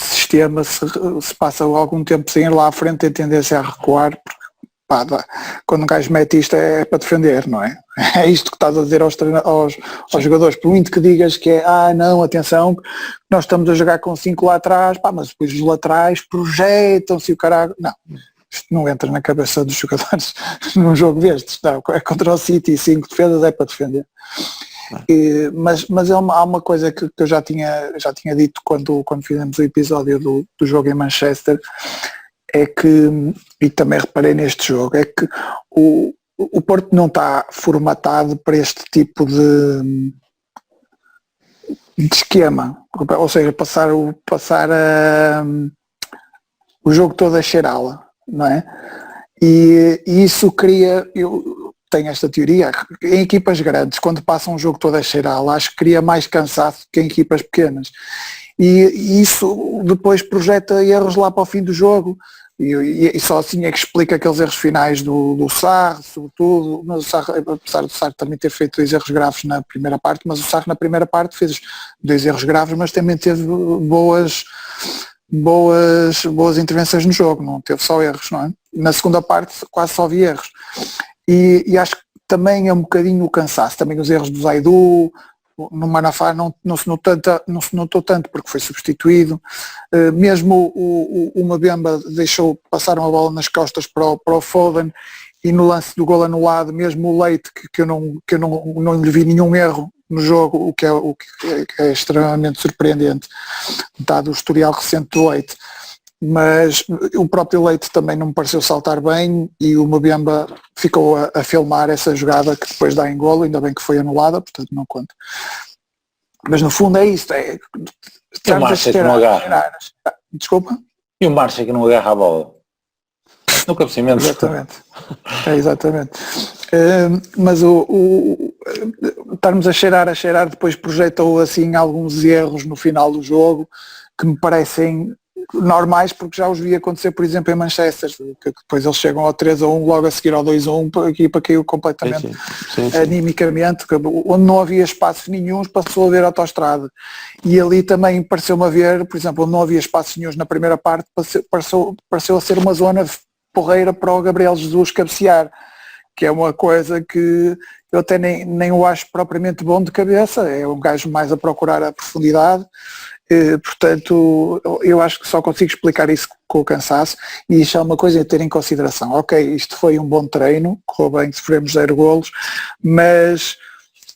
sistema, se passa algum tempo sem ir lá à frente, tem tendência a recuar, porque quando um gajo mete isto é para defender, não é? É isto que estás a dizer aos jogadores, por muito que digas que não, atenção, nós estamos a jogar com 5 lá atrás, mas depois os laterais projetam-se o caralho, não, isto não entra na cabeça dos jogadores num jogo destes, não, é contra o City, 5 defesas é para defender. Mas há uma coisa que eu já tinha dito quando fizemos o episódio do jogo em Manchester, é que, e também reparei neste jogo, é que o Porto não está formatado para este tipo de esquema, ou seja, passar o jogo todo a cheirá-la, não é? E isso cria, eu tenho esta teoria, em equipas grandes, quando passam um jogo todo a cheirá-la, acho que cria mais cansaço que em equipas pequenas. E isso depois projeta erros lá para o fim do jogo. E só assim é que explica aqueles erros finais do Sarr, sobretudo, mas o Sarr, apesar do Sarr também ter feito 2 erros graves na primeira parte, mas o Sarr na primeira parte fez 2 erros graves, mas também teve boas intervenções no jogo, não teve só erros, não é? Na segunda parte quase só vi erros. E acho que também é um bocadinho o cansaço, também os erros do Zaidu, no Manafá não se notou tanto porque foi substituído. Mesmo o Mbemba passaram a bola nas costas para o Foden, e no lance do gol anulado, mesmo o Leite, que eu não lhe vi nenhum erro no jogo, o que é extremamente surpreendente, dado o historial recente do Leite. Mas o próprio Leite também não me pareceu saltar bem, e o Mbemba ficou a filmar essa jogada que depois dá em golo, ainda bem que foi anulada, portanto não conta. Mas no fundo é isto,
o Marcha que não agarra.
Desculpa?
E o Marcha que não agarra a bola. No cabeceamento.
Exatamente. Mas estarmos a cheirar, depois projetou assim alguns erros no final do jogo que me parecem normais, porque já os vi acontecer, por exemplo, em Manchester, que depois eles chegam ao 3-1, logo a seguir ao 2-1, a equipa caiu completamente
sim.
animicamente, onde não havia espaço nenhum, passou a ver autoestrada. E ali também pareceu-me haver, por exemplo, onde não havia espaço nenhum na primeira parte, pareceu a ser uma zona porreira para o Gabriel Jesus cabecear, que é uma coisa que eu até nem o acho propriamente bom de cabeça, é um gajo mais a procurar a profundidade. Portanto, eu acho que só consigo explicar isso com o cansaço, e isto é uma coisa a ter em consideração. Ok, isto foi um bom treino, correu bem, sofremos 0 golos, mas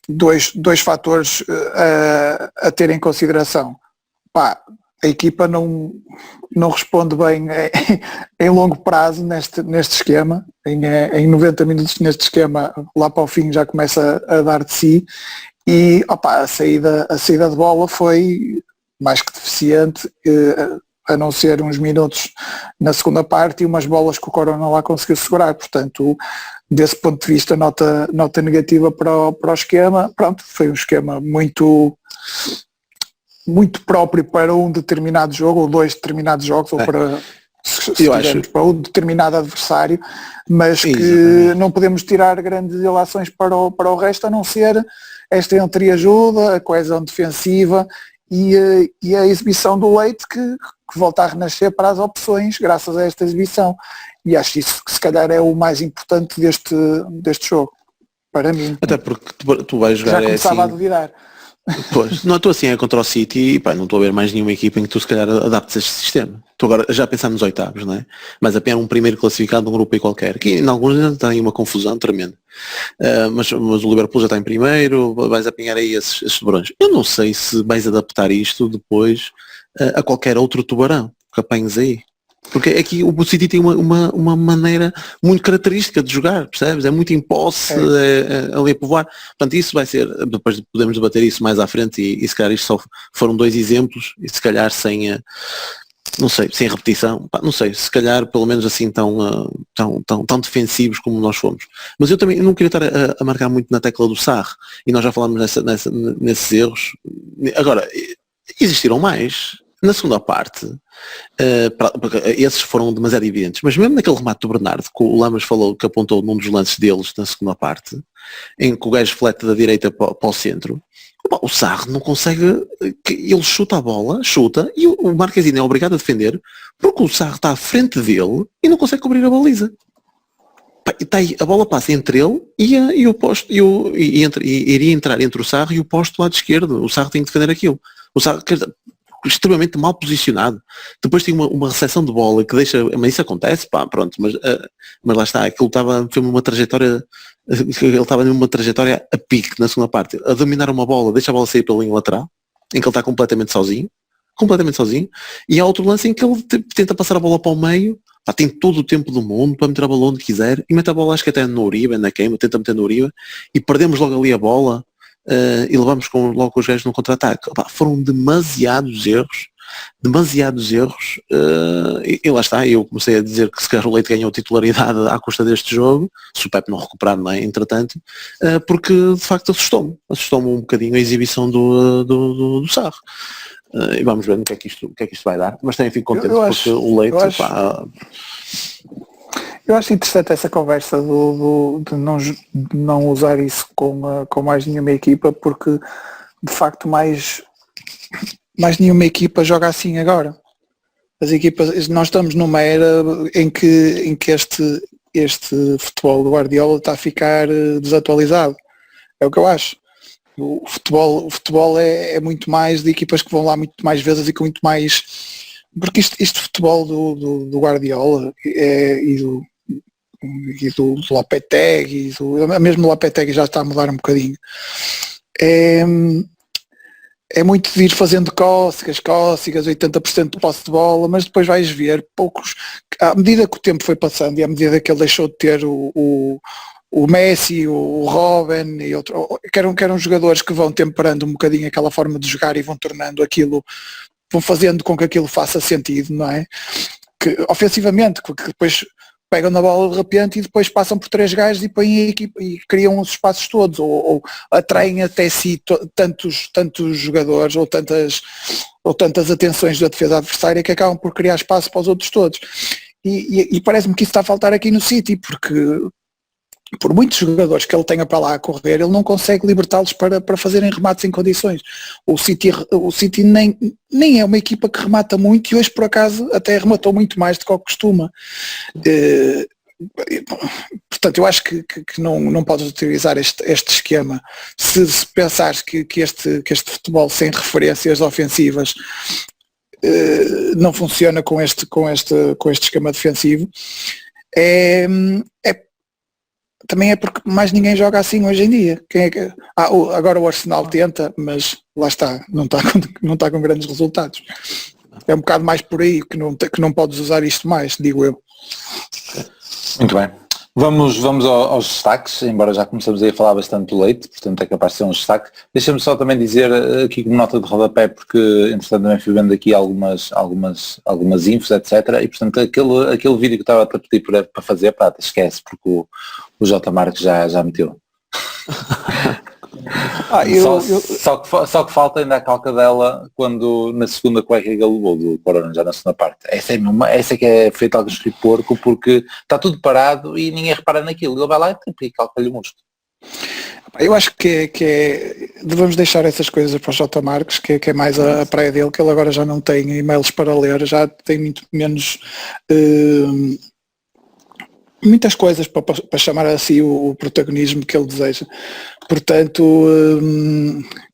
dois fatores a ter em consideração. A equipa não responde bem em longo prazo neste esquema, em 90 minutos neste esquema, lá para o fim já começa a dar de si, e a saída de bola foi mais que deficiente, a não ser uns minutos na segunda parte e umas bolas que o Corona lá conseguiu segurar. Portanto, desse ponto de vista, nota negativa para o esquema. Pronto, foi um esquema muito próprio para um determinado jogo, ou 2 determinados jogos, ou para, para um determinado adversário, mas que não podemos tirar grandes ilações para o resto, a não ser esta entreajuda, a coesão defensiva e a exibição do Leite, que volta a renascer para as opções graças a esta exibição. E acho isso que se calhar é o mais importante deste jogo, para mim.
Até porque tu vais jogar,
já começava a duvidar.
Pois, não estou assim contra o City e não estou a ver mais nenhuma equipa em que tu se calhar adaptes este sistema. Tu agora já pensamos nos oitavos, não é? Mas apenas um primeiro classificado de um grupo aí qualquer, que em alguns ainda está aí uma confusão tremenda. Mas o Liverpool já está em primeiro, vais apanhar aí esses tubarões. Eu não sei se vais adaptar isto depois a qualquer outro tubarão que apanhes aí. Porque aqui o City tem uma maneira muito característica de jogar, percebes? É muito em posse, ali a povoar. Portanto, isso vai ser, depois podemos debater isso mais à frente, e se calhar isto só foram 2 exemplos, e se calhar sem repetição, não sei, se calhar pelo menos assim tão defensivos como nós fomos. Mas eu também não queria estar a marcar muito na tecla do Sarr, e nós já falámos nesses erros. Agora, existiram mais. Na segunda parte, porque esses foram demasiado evidentes, mas mesmo naquele remate do Bernardo, que o Lamas falou, que apontou num dos lances deles na segunda parte, em que o gajo flete da direita para o centro, o Sarr não consegue, ele chuta a bola, e o Marquezine é obrigado a defender, porque o Sarr está à frente dele e não consegue cobrir a baliza. A bola passa entre ele e o posto, iria entrar entre o Sarr e o posto do lado esquerdo. O Sarr tem que defender aquilo. O Sarr, extremamente mal posicionado, depois tem uma recepção de bola que deixa, mas isso acontece, pronto, mas lá está, aquilo foi uma trajetória, ele estava numa trajetória a pique na segunda parte, a dominar uma bola, deixa a bola sair pela linha lateral, em que ele está completamente sozinho, e há outro lance em que ele tenta passar a bola para o meio, tem todo o tempo do mundo para meter a bola onde quiser, e mete a bola, acho que até no Uribe, na queima, tenta meter no Uribe, e perdemos logo ali a bola, e levamos logo com os gajos no contra-ataque. Foram demasiados erros, e lá está, eu comecei a dizer que se calhar o Leite ganhou titularidade à custa deste jogo, se o Pepe não recuperar, não é, entretanto, porque de facto assustou-me um bocadinho a exibição do Sarr. E vamos ver no que é que isto vai dar, mas também fico contente porque o Leite...
Eu acho interessante essa conversa de não usar isso com mais nenhuma equipa, porque de facto mais nenhuma equipa joga assim agora. As equipas, nós estamos numa era em que este futebol do Guardiola está a ficar desatualizado. É o que eu acho. O futebol é muito mais de equipas que vão lá muito mais vezes e com muito mais, porque isto futebol do Guardiola e do Lopetegui, mesmo o Lopetegui já está a mudar um bocadinho, é muito de ir fazendo cócegas, 80% de posse de bola, mas depois vais ver poucos, à medida que o tempo foi passando e à medida que ele deixou de ter o Messi, o Robben e outro, que eram jogadores que vão temperando um bocadinho aquela forma de jogar e vão tornando aquilo, vão fazendo com que aquilo faça sentido, não é? Que ofensivamente, que depois pegam na bola de repente e depois passam por 3 gajos e põem a equipa e criam os espaços todos, ou atraem até si tantos jogadores ou tantas atenções da defesa adversária que acabam por criar espaço para os outros todos. E parece-me que isso está a faltar aqui no City, porque por muitos jogadores que ele tenha para lá a correr, ele não consegue libertá-los para fazerem remates em condições. O City nem é uma equipa que remata muito e hoje por acaso até rematou muito mais do que costuma. Portanto, eu acho que não podes utilizar este esquema se pensares que este futebol sem referências ofensivas não funciona com este esquema defensivo. Também é porque mais ninguém joga assim hoje em dia. Agora o Arsenal tenta, mas lá está, não está com grandes resultados. É um bocado mais por aí que não podes usar isto mais, digo eu.
Muito bem. Vamos aos destaques, embora já começamos a falar bastante do Leite, portanto é capaz de ser um destaque. Deixa-me só também dizer aqui como nota de rodapé, porque entretanto também fui vendo aqui algumas infos, etc. E portanto aquele vídeo que estava a pedir para fazer, esquece, porque o J. Marques já meteu. Só que falta ainda a calca dela quando na segunda cueca que ele levou do Corona, já na segunda parte. Essa é que é feita algo de porco, porque está tudo parado e ninguém repara naquilo. Ele vai lá e calca-lhe o músculo.
Eu acho que devemos deixar essas coisas para o J. Marques, que é mais a praia dele, que ele agora já não tem e-mails para ler, já tem muito menos muitas coisas para chamar assim o protagonismo que ele deseja. Portanto,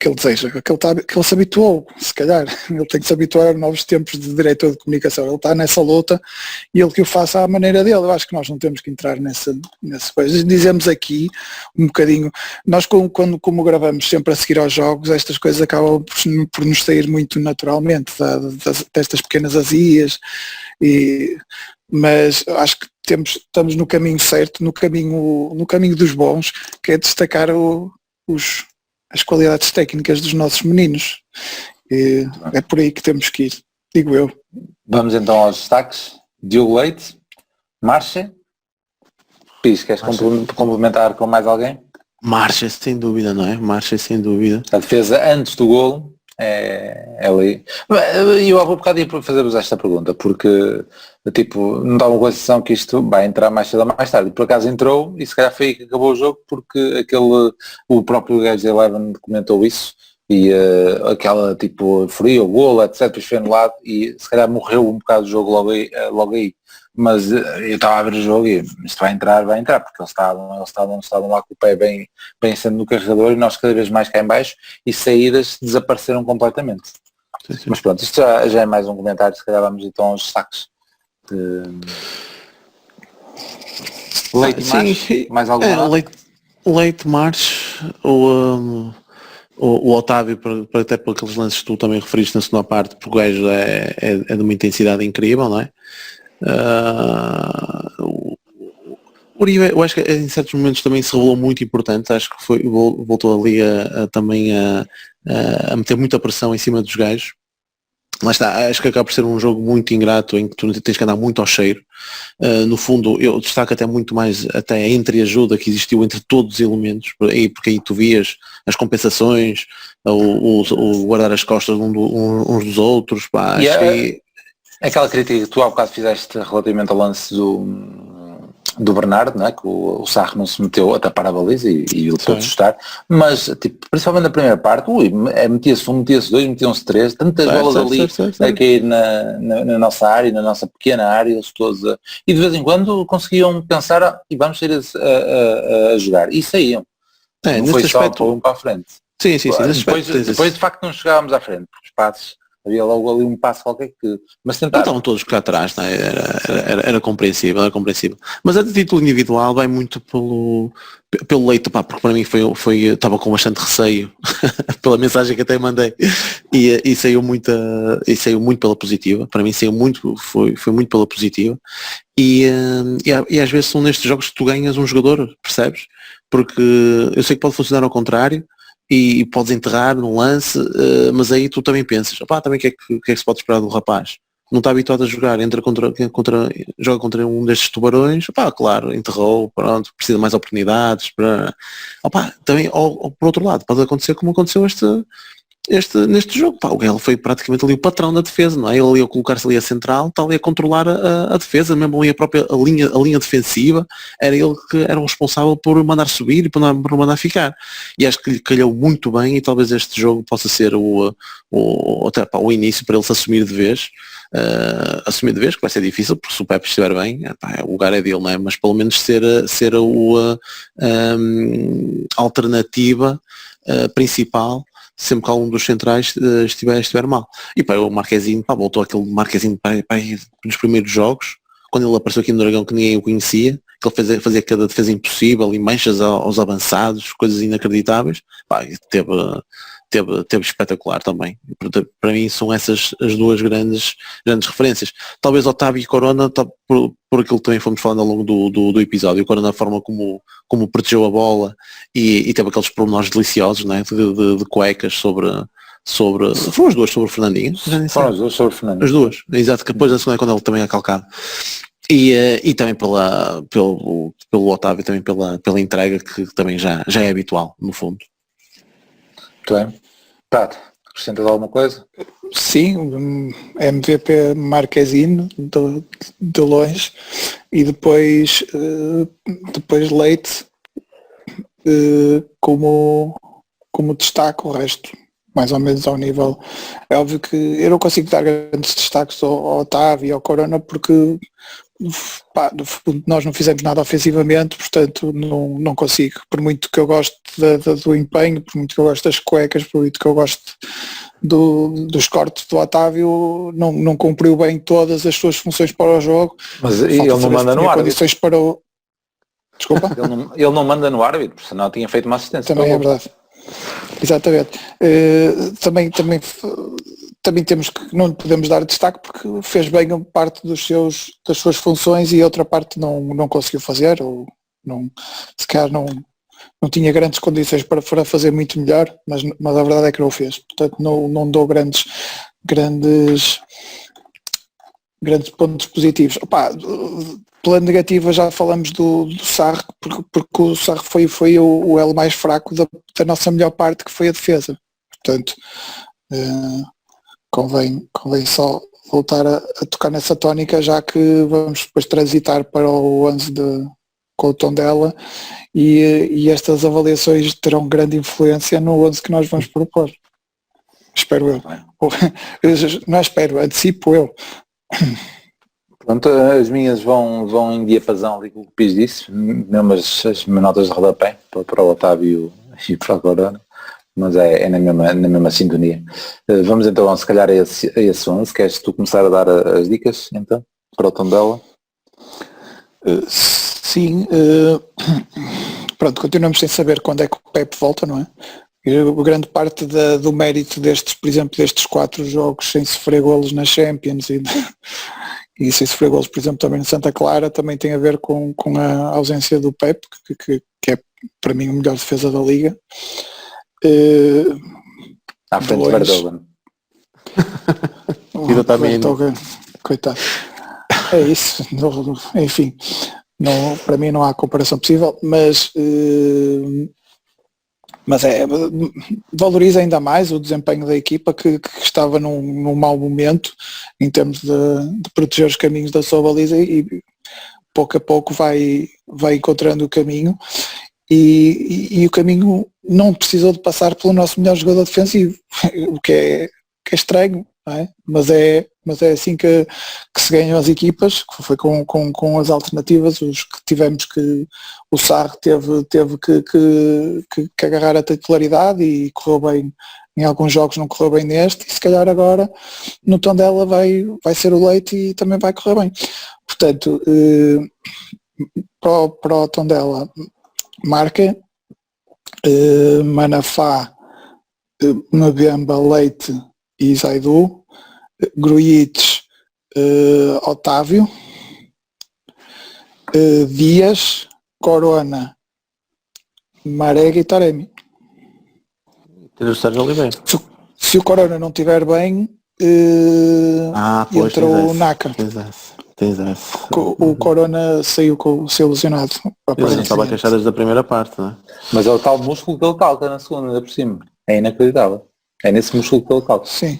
que ele se habituou, se calhar, ele tem que se habituar a novos tempos de diretor de comunicação. Ele está nessa luta e ele que o faça à maneira dele. Eu acho que nós não temos que entrar nessa coisa. Dizemos aqui um bocadinho, nós como gravamos sempre a seguir aos jogos, estas coisas acabam por nos sair muito naturalmente, destas pequenas azias, mas acho que estamos no caminho certo, no caminho dos bons, que é destacar as qualidades técnicas dos nossos meninos. É por aí que temos que ir, digo eu.
Vamos então aos destaques. Diogo Leite, Marcha. Pis, queres complementar com mais alguém?
Marcha, sem dúvida, não é? Marcha, sem dúvida.
A defesa antes do golo é ali. E eu há um bocado ia fazer-vos esta pergunta, porque tipo, não dá uma sensação que isto vai entrar mais cedo ou mais tarde. Por acaso entrou e se calhar foi aí que acabou o jogo, porque o próprio Gajo Eleven comentou isso e aquela tipo frio, o golo, etc, depois foi anulado e se calhar morreu um bocado o jogo logo aí. Mas eu estava a ver o jogo e isto vai entrar, porque eles estavam lá com o pé bem sendo no carregador e nós cada vez mais cá em baixo e saídas desapareceram completamente. Sim. Mas pronto, isto já é mais um comentário, se calhar vamos então aos destaques. Leite e Marches, mais alguma?
Leite, Marches, o Otávio, até por aqueles lances que tu também referiste na segunda parte, porque o gajo é de uma intensidade incrível, não é? O Uribe, eu acho que em certos momentos também se revelou muito importante, acho que voltou ali também a meter muita pressão em cima dos gajos. Lá está, acho que acaba por ser um jogo muito ingrato em que tu tens que andar muito ao cheiro. No fundo, eu destaco até muito mais até a entreajuda que existiu entre todos os elementos, porque aí tu vias as compensações, o guardar as costas uns dos outros. Pá, acho que...
Aquela crítica que tu há bocado fizeste relativamente ao lance do Bernardo, não é? Que o Sarro não se meteu a tapar a baliza e o pôde chutar, mas tipo, principalmente na primeira parte, metia-se um, metia-se dois, metiam-se três, tantas bolas ali a cair na nossa área, na nossa pequena área, eles todos e de vez em quando conseguiam pensar e vamos sair a jogar, e saíam. Não foi só para um para a frente.
Sim, nesse
Depois,
aspecto tens
depois
esse-
de facto não chegávamos à frente, porque os passos, havia logo ali um passo qualquer que. Mas
Não
tentar.
estavam todos cá atrás, não é? Era compreensível, era compreensível. Mas a título individual vai muito pelo Leite, pá, porque para mim estava com bastante receio pela mensagem que até mandei e saiu muito pela positiva. Para mim foi muito pela positiva. E às vezes são nestes jogos que tu ganhas um jogador, percebes? Porque eu sei que pode funcionar ao contrário e podes enterrar num lance, mas aí tu também pensas, opá, também o que é que se pode esperar do rapaz? Não está habituado a jogar, joga contra um destes tubarões, opá, claro, enterrou, pronto, precisa de mais oportunidades, opá, também, ou por outro lado, pode acontecer como aconteceu neste jogo, pá, o Gale foi praticamente ali o patrão da defesa, não é? Ele ia colocar-se ali a central, está ali a controlar a defesa, mesmo ali a linha defensiva, era ele que era o responsável por mandar subir e por mandar ficar. E acho que lhe calhou muito bem e talvez este jogo possa ser o início para ele se assumir de vez. Que vai ser difícil, porque se o Pepe estiver bem, o lugar é dele, não é? Mas pelo menos ser a alternativa principal sempre que algum dos centrais estiver mal. E para o Marquezinho, voltou aquele Marquezinho nos primeiros jogos, quando ele apareceu aqui no Dragão que ninguém o conhecia, que ele fazia cada defesa impossível e manchas aos avançados, coisas inacreditáveis, e teve espetacular também. Para mim são essas as duas grandes referências. Talvez Otávio e Corona, por aquilo que também fomos falando ao longo do episódio, o Corona, a forma como protegeu a bola e teve aqueles pormenores deliciosos, né, de cuecas sobre foram as duas sobre o Fernandinho.
Foram as duas sobre o Fernandinho.
As duas, exato, que depois da segunda é quando ele também é calcado. E também pelo Otávio, também pela entrega que também já é habitual, no fundo.
Muito bem. Tato, acrescentas alguma coisa?
Sim, MVP Marquezine de longe e depois Leite como destaque, o resto mais ou menos ao nível. É óbvio que eu não consigo dar grandes destaques ao Otávio e ao Corona porque nós não fizemos nada ofensivamente, portanto não consigo, por muito que eu goste do empenho, por muito que eu goste das cuecas, por muito que eu goste dos cortes do Otávio, não cumpriu bem todas as suas funções para o jogo.
Mas ele não manda no árbitro.
Condições para o... Desculpa?
Ele não manda no árbitro, senão tinha feito uma assistência.
Também é verdade. Exatamente. Também temos que não lhe podemos dar destaque porque fez bem parte das suas funções e outra parte não conseguiu fazer, ou se calhar não tinha grandes condições para fazer muito melhor, mas a verdade é que não o fez. Portanto não dou grandes pontos positivos. Pela negativa já falamos do Sarri, porque o Sarri foi o elo mais fraco da nossa melhor parte, que foi a defesa. Portanto, convém só voltar a tocar nessa tónica, já que vamos depois transitar para o 11 com o Tondela e estas avaliações terão grande influência no 11 que nós vamos propor. Espero eu. Não espero, antecipo eu.
Pronto, as minhas vão em diapasão ali com o que Pires disse, mesmo as notas de rodapé para o Otávio e para a Corona, mas é na mesma sintonia. Vamos então se calhar a esse 11, queres tu começar a dar as dicas então para o Tondela?
Sim, pronto, continuamos sem saber quando é que o Pepe volta, não é? Grande parte do mérito por exemplo, destes 4 jogos sem sofrer golos na Champions e sem sofrer golos, por exemplo, também no Santa Clara, também tem a ver com a ausência do Pepe, que é para mim o melhor defesa da Liga.
À frente de Verdoven.
Coitado. É isso, enfim, para mim não há comparação possível, mas valoriza ainda mais o desempenho da equipa que estava num mau momento em termos de proteger os caminhos da sua baliza e pouco a pouco vai encontrando o caminho e o caminho não precisou de passar pelo nosso melhor jogador defensivo, o que é estranho, não é? Mas é mas é assim que se ganham as equipas, que foi com as alternativas, os que tivemos que o Sarri teve que agarrar a titularidade e correu bem em alguns jogos, não correu bem neste, e se calhar agora no Tondela vai ser o Leite e também vai correr bem. Portanto, para o Tondela, Marca, Manafá, Mbemba, Leite e Zaidu, Grujic, Otávio, Dias, Corona, Marega e Taremi.
Tens o Sérgio Oliveira.
Se o Corona não estiver bem,
Pois,
entra o Naka.
Tens essa.
O Corona saiu ilusionado.
Eu já estava a queixar desde a primeira parte, não é?
Mas é o tal músculo que ele calca na segunda, ainda por cima. É inacreditável. É nesse músculo que ele calca.
Sim.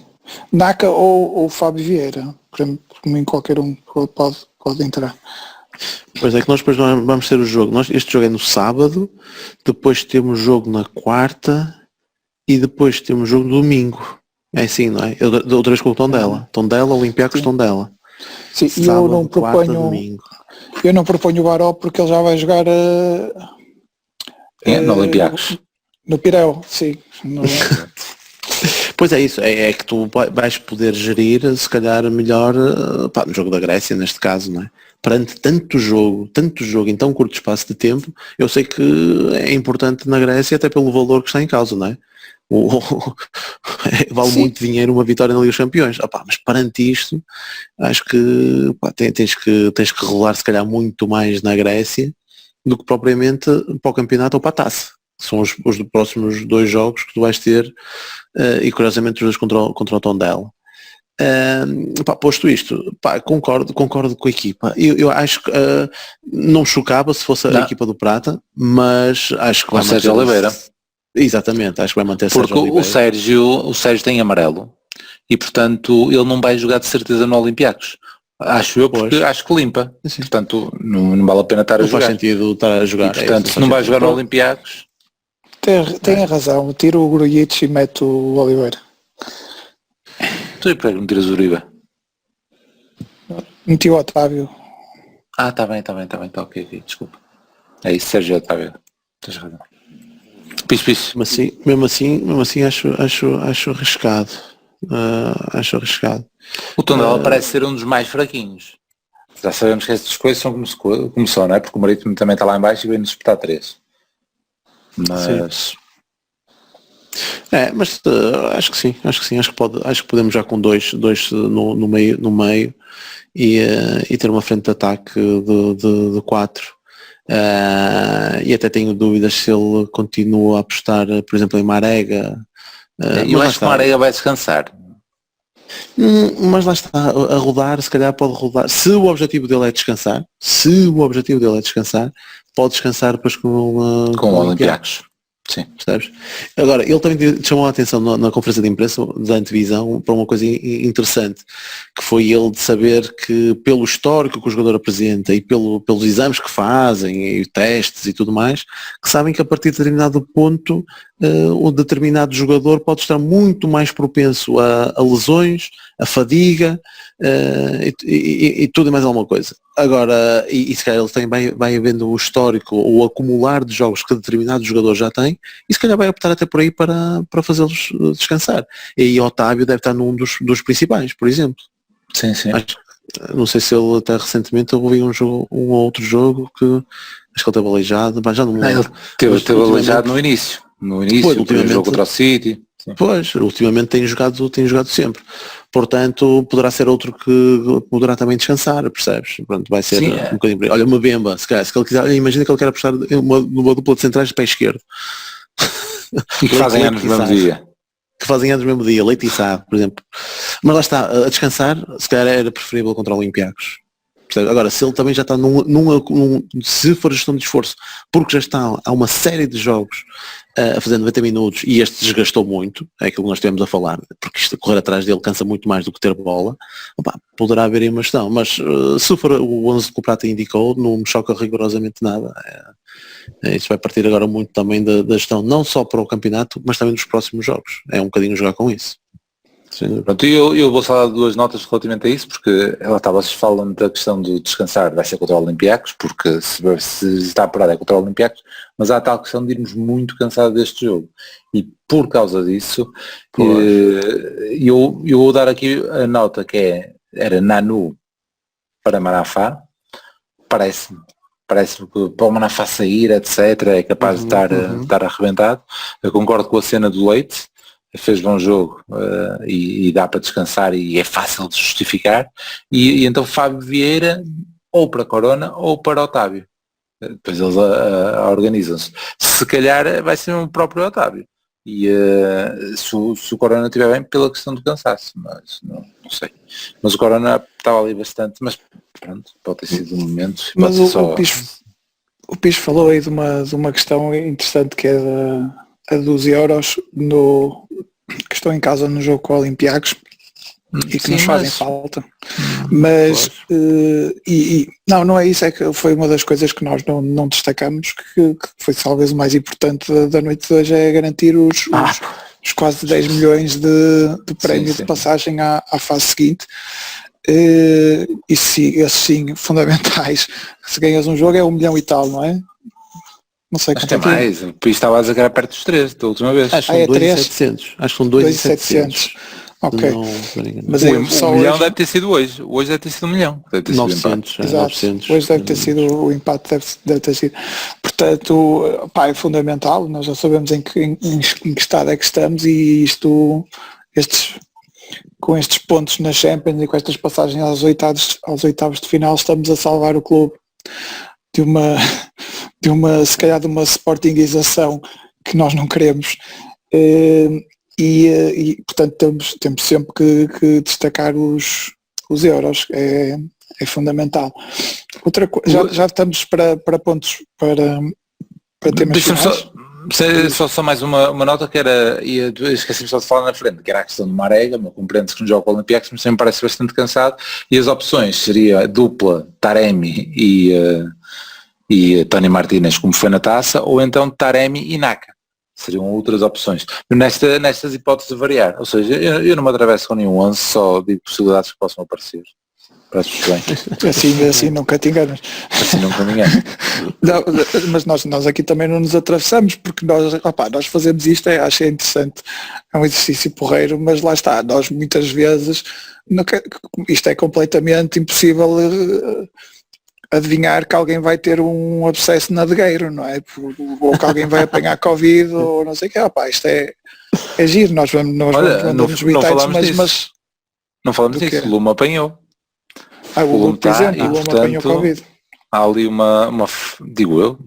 Naka ou Fábio Vieira. Para mim qualquer um pode entrar.
Pois é que nós depois vamos ter o jogo. Este jogo é no sábado, depois temos jogo na quarta e depois temos jogo no domingo. É assim, não é? Outra vez com o Tondela. Tondela, Olympiacos, Tondela.
Sim, e
sábado,
eu não proponho
domingo.
Eu não proponho o Baró porque ele já vai jogar
No Olympiacos.
No Pireu, sim.
Pois é isso, é que tu vais poder gerir se calhar melhor no jogo da Grécia neste caso, não é? Perante tanto jogo em tão curto espaço de tempo, eu sei que é importante na Grécia até pelo valor que está em causa, não é? Vale
Sim.
muito dinheiro uma vitória na Liga dos Campeões. Mas perante isto, acho que tens que rolar se calhar muito mais na Grécia do que propriamente para o campeonato ou para a taça. São os próximos 2 jogos que tu vais ter e curiosamente os 2 contra o Tondela. Posto isto, concordo com a equipa. Eu acho que não me chocava se fosse a equipa do Prata, mas acho que vai manter
Sérgio Oliveira.
Exatamente, acho que vai manter
Porque
Sérgio Oliveira.
o Sérgio tem amarelo e portanto ele não vai jogar de certeza no Olympiacos. Acho eu, porque acho que limpa.
Sim.
Portanto não vale a pena estar a
Não
jogar.
faz sentido estar a jogar.
E, portanto, se não vai jogar no Olympiacos.
Tem a razão, tira o Grujic e mete o Oliveira.
Tu e para que me tiras o Uribe?
Meti o Otávio.
Está bem, ok, desculpa. É isso, Sérgio Otávio. Tens razão. Pis.
Mesmo assim acho arriscado. Acho arriscado.
O Tondela parece ser um dos mais fraquinhos. Já sabemos que estas coisas são como começou, não é? Porque o Marítimo também está lá em baixo e vem-nos disputar 3. Mas...
Mas acho que sim. Acho que podemos já com dois no meio e ter uma frente de ataque de 4. E até tenho dúvidas se ele continua a apostar, por exemplo, em Marega.
eu acho que o Marega vai descansar.
Mas lá está, a rodar, se calhar pode rodar. Se o objetivo dele é descansar, pode descansar depois com
o Olympiacos. Sim.
Percebes? Agora, ele também chamou a atenção na conferência de imprensa da antevisão para uma coisa interessante, que foi ele de saber que pelo histórico que o jogador apresenta e pelos exames que fazem e testes e tudo mais, que sabem que a partir de determinado ponto um determinado jogador pode estar muito mais propenso a lesões, a fadiga e tudo e mais alguma coisa. Agora, e se calhar ele também vai havendo o histórico, o acumular de jogos que determinado jogador já tem, e se calhar vai optar até por aí para fazê-los descansar. E aí Otávio deve estar num dos principais, por exemplo.
Sim.
Não sei se ele até recentemente ouvi um ou outro jogo que acho que ele esteve aleijado, mas já não me lembro.
Ele esteve aleijado no início. O jogo contra o City.
Pois, ultimamente tem jogado sempre. Portanto, poderá ser outro que poderá também descansar, percebes? Pronto, vai ser um bocadinho... Olha, uma Bemba, se calhar, se ele quiser, imagina que ele quer apostar numa dupla de centrais de pé esquerdo.
E que fazem anos no mesmo dia.
Que fazem anos no mesmo dia, Leite e Sá, por exemplo. Mas lá está, a descansar, se calhar era preferível contra o Olympiacos. Agora, se ele também já está se for gestão de esforço, porque já está há uma série de jogos a fazer 90 minutos e este desgastou muito, é aquilo que nós estivemos a falar, porque isto, correr atrás dele cansa muito mais do que ter bola, poderá haver aí uma questão, mas se for o 11 que o Prata indicou, não me choca rigorosamente nada. Isso vai partir agora muito também da gestão, não só para o campeonato, mas também dos próximos jogos. É um bocadinho jogar com isso. Sim.
Pronto, eu vou só dar 2 notas relativamente a isso, porque vocês falam da questão do descansar, vai ser contra o Olympiacos, porque se está apurado é contra o Olympiacos, mas há a tal questão de irmos muito cansados deste jogo. E por causa disso, eu vou dar aqui a nota que era Nanu para Manafá, parece-me que para o Manafá sair, etc., é capaz de estar arrebentado. Eu concordo com a cena do Leite, fez bom jogo e dá para descansar e é fácil de justificar, e então Fábio Vieira ou para Corona ou para Otávio, depois eles organizam-se, se calhar vai ser o próprio Otávio, e se o Corona estiver bem pela questão do cansaço, mas não sei, mas o Corona estava ali bastante, mas pronto, pode ter sido um momento.
Mas o Pires falou aí de uma questão interessante, que é a dos euros que estão em casa no jogo com o Olympiacos e que nos fazem falta. Mas não é isso, é que foi uma das coisas que nós não destacamos, que foi talvez o mais importante da noite de hoje, é garantir os quase 10 milhões de prémio de passagem à fase seguinte. E esses sim, fundamentais. Se ganhas um jogo é 1 milhão e tal, não é? Não sei
quanto é mais, o Pires estava a dizer que era perto dos 3 da última vez.
Acho que são 2.700. Acho que são 2.700.
Ok.
Mas o milhão deve ter sido hoje. Hoje deve ter sido 1 milhão. Deve ter
900.
Sido
900.
Hoje deve ter sido o impacto, deve ter sido. Portanto, é fundamental. Nós já sabemos em que estado é que estamos, e com estes pontos na Champions e com estas passagens aos oitavos de final, estamos a salvar o clube se calhar de uma sportingização que nós não queremos, e portanto temos sempre que destacar os euros, é fundamental. Outra coisa, já estamos para pontos, para temas finais.
Só mais uma nota, que era, e esqueci-me só de falar na frente, que era a questão do Marega, mas compreende-se que no jogo Olympiacos, mas sempre parece bastante cansado, e as opções seria a dupla Taremi e Tony Martínez, como foi na taça, ou então Taremi e Naka. Seriam outras opções. Nestas hipóteses de variar, ou seja, eu não me atravesso com nenhum 11, só digo possibilidades que possam aparecer. Parece bem.
Assim nunca te enganas.
Assim nunca me engano.
Mas nós aqui também não nos atravessamos, porque nós fazemos isto, acho interessante, é um exercício porreiro, mas lá está, nós muitas vezes, isto é completamente impossível adivinhar que alguém vai ter um abscesso nadegueiro, não é? Ou que alguém vai apanhar Covid, ou não sei o que, isto é giro, nós vamos mas
não falamos disso, o Luma apanhou.
O Luma, por exemplo, o Luma apanhou Covid.
Há ali digo eu,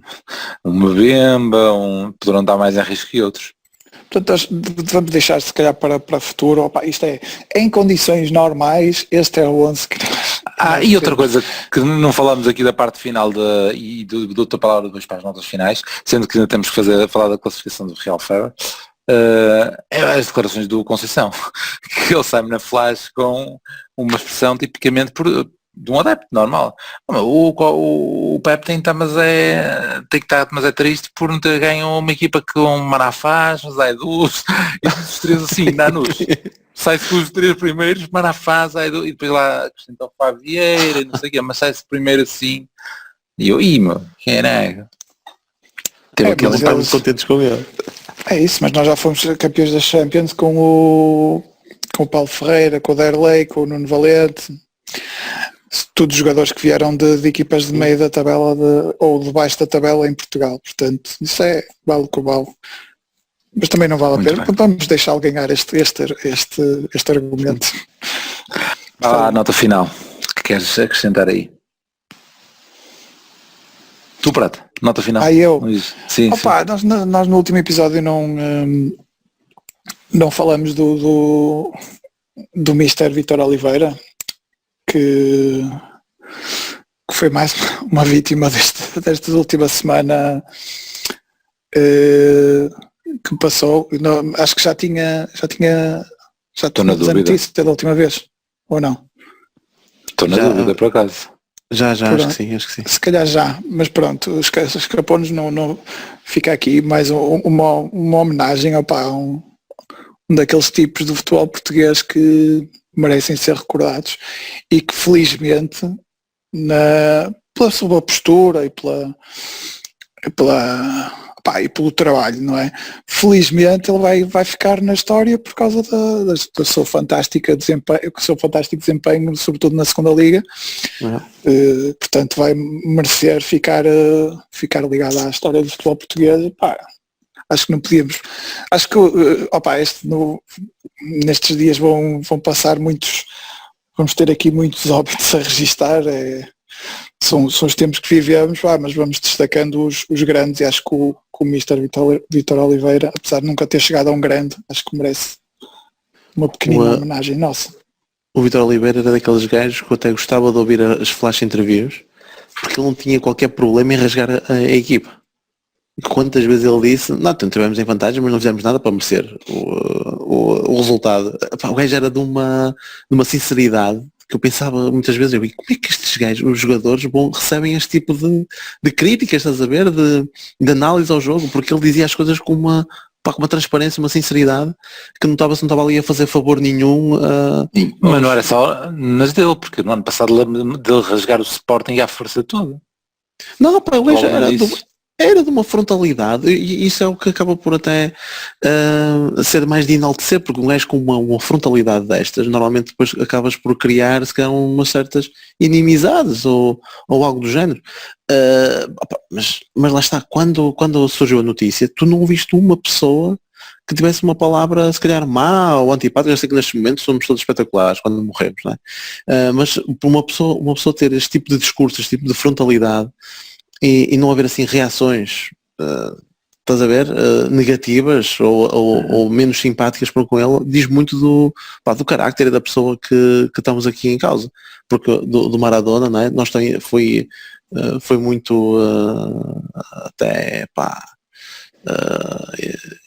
uma bemba, poderão dar mais em risco que outros.
Portanto, vamos deixar se calhar para o futuro. Isto é em condições normais, este é o 11 que
e outra coisa que não falamos aqui da parte final e do outra palavra depois para as notas finais, sendo que ainda temos que falar da classificação do Real Ferro, é as declarações do Conceição, que ele sai na flash com uma expressão tipicamente de um adepto normal. O Pep tem que estar, mas é triste por não ter ganho uma equipa com Manafás, Zaidus, e os 3 assim, Nanus. Sai-se com os 3 primeiros, Manafás, Zaidus, e depois lá acrescenta o Fábio Vieira, e não sei o quê, mas sai-se primeiro assim. E eu, quem é?
Teve aquele estamos contentes com ele.
É isso, mas nós já fomos campeões da Champions com o Paulo Ferreira, com o Derlei, com o Nuno Valente, todos os jogadores que vieram de equipas de meio da tabela ou de baixo da tabela em Portugal, portanto isso vale o que vale, mas também não vale a pena, vamos deixá-lo ganhar este argumento.
A nota final que queres acrescentar aí? Tu, Prata, nota final.
Eu?
Sim.
Nós no último episódio não falamos do Mr. Vítor Oliveira, que foi mais uma vítima desta última semana que passou. Acho que já
estou na dúvida.
Notícia da última vez, ou não?
Estou na dúvida, por acaso.
Já, acho que sim.
Se calhar já, mas pronto, escapou-nos, não fica aqui mais uma homenagem daqueles tipos do futebol português que merecem ser recordados e que felizmente pela sua postura e e pelo trabalho, não é? Felizmente ele vai ficar na história por causa do seu fantástico desempenho, sobretudo na segunda liga. Portanto vai merecer ficar ligado à história do futebol português. Acho que não podíamos. Acho que nestes dias vão passar vamos ter aqui muitos óbitos a registar. São os tempos que vivemos, mas vamos destacando os grandes, e acho que o Mr. Vítor Oliveira, apesar de nunca ter chegado a um grande, acho que merece uma pequenina homenagem nossa.
O Vítor Oliveira era daqueles gajos que eu até gostava de ouvir as flash interviews, porque ele não tinha qualquer problema em rasgar a equipa. Quantas vezes ele disse, não estivemos em vantagem, mas não fizemos nada para merecer o resultado. O gajo era de uma sinceridade que eu pensava muitas vezes, como é que estes gajos, os jogadores, recebem este tipo de críticas, estás a ver, de análise ao jogo, porque ele dizia as coisas com uma transparência, uma sinceridade, que não estava ali a fazer favor nenhum.
Mas não era só nas dele, porque no ano passado dele rasgar o Sporting à força toda.
Não, o gajo era de uma frontalidade, e isso é o que acaba por até ser mais de enaltecer, porque um gajo com uma frontalidade destas, normalmente depois acabas por criar se calhar umas certas inimizades ou algo do género. Mas lá está, quando surgiu a notícia, tu não viste uma pessoa que tivesse uma palavra se calhar má ou antipática. Eu sei que nestes momentos somos todos espetaculares quando morremos, não é? Mas por uma pessoa ter este tipo de discurso, este tipo de frontalidade, e não haver assim reações, estás a ver, negativas ou menos simpáticas para com ele, diz muito do carácter e da pessoa que estamos aqui em causa. Porque do Maradona, não é? Foi muito até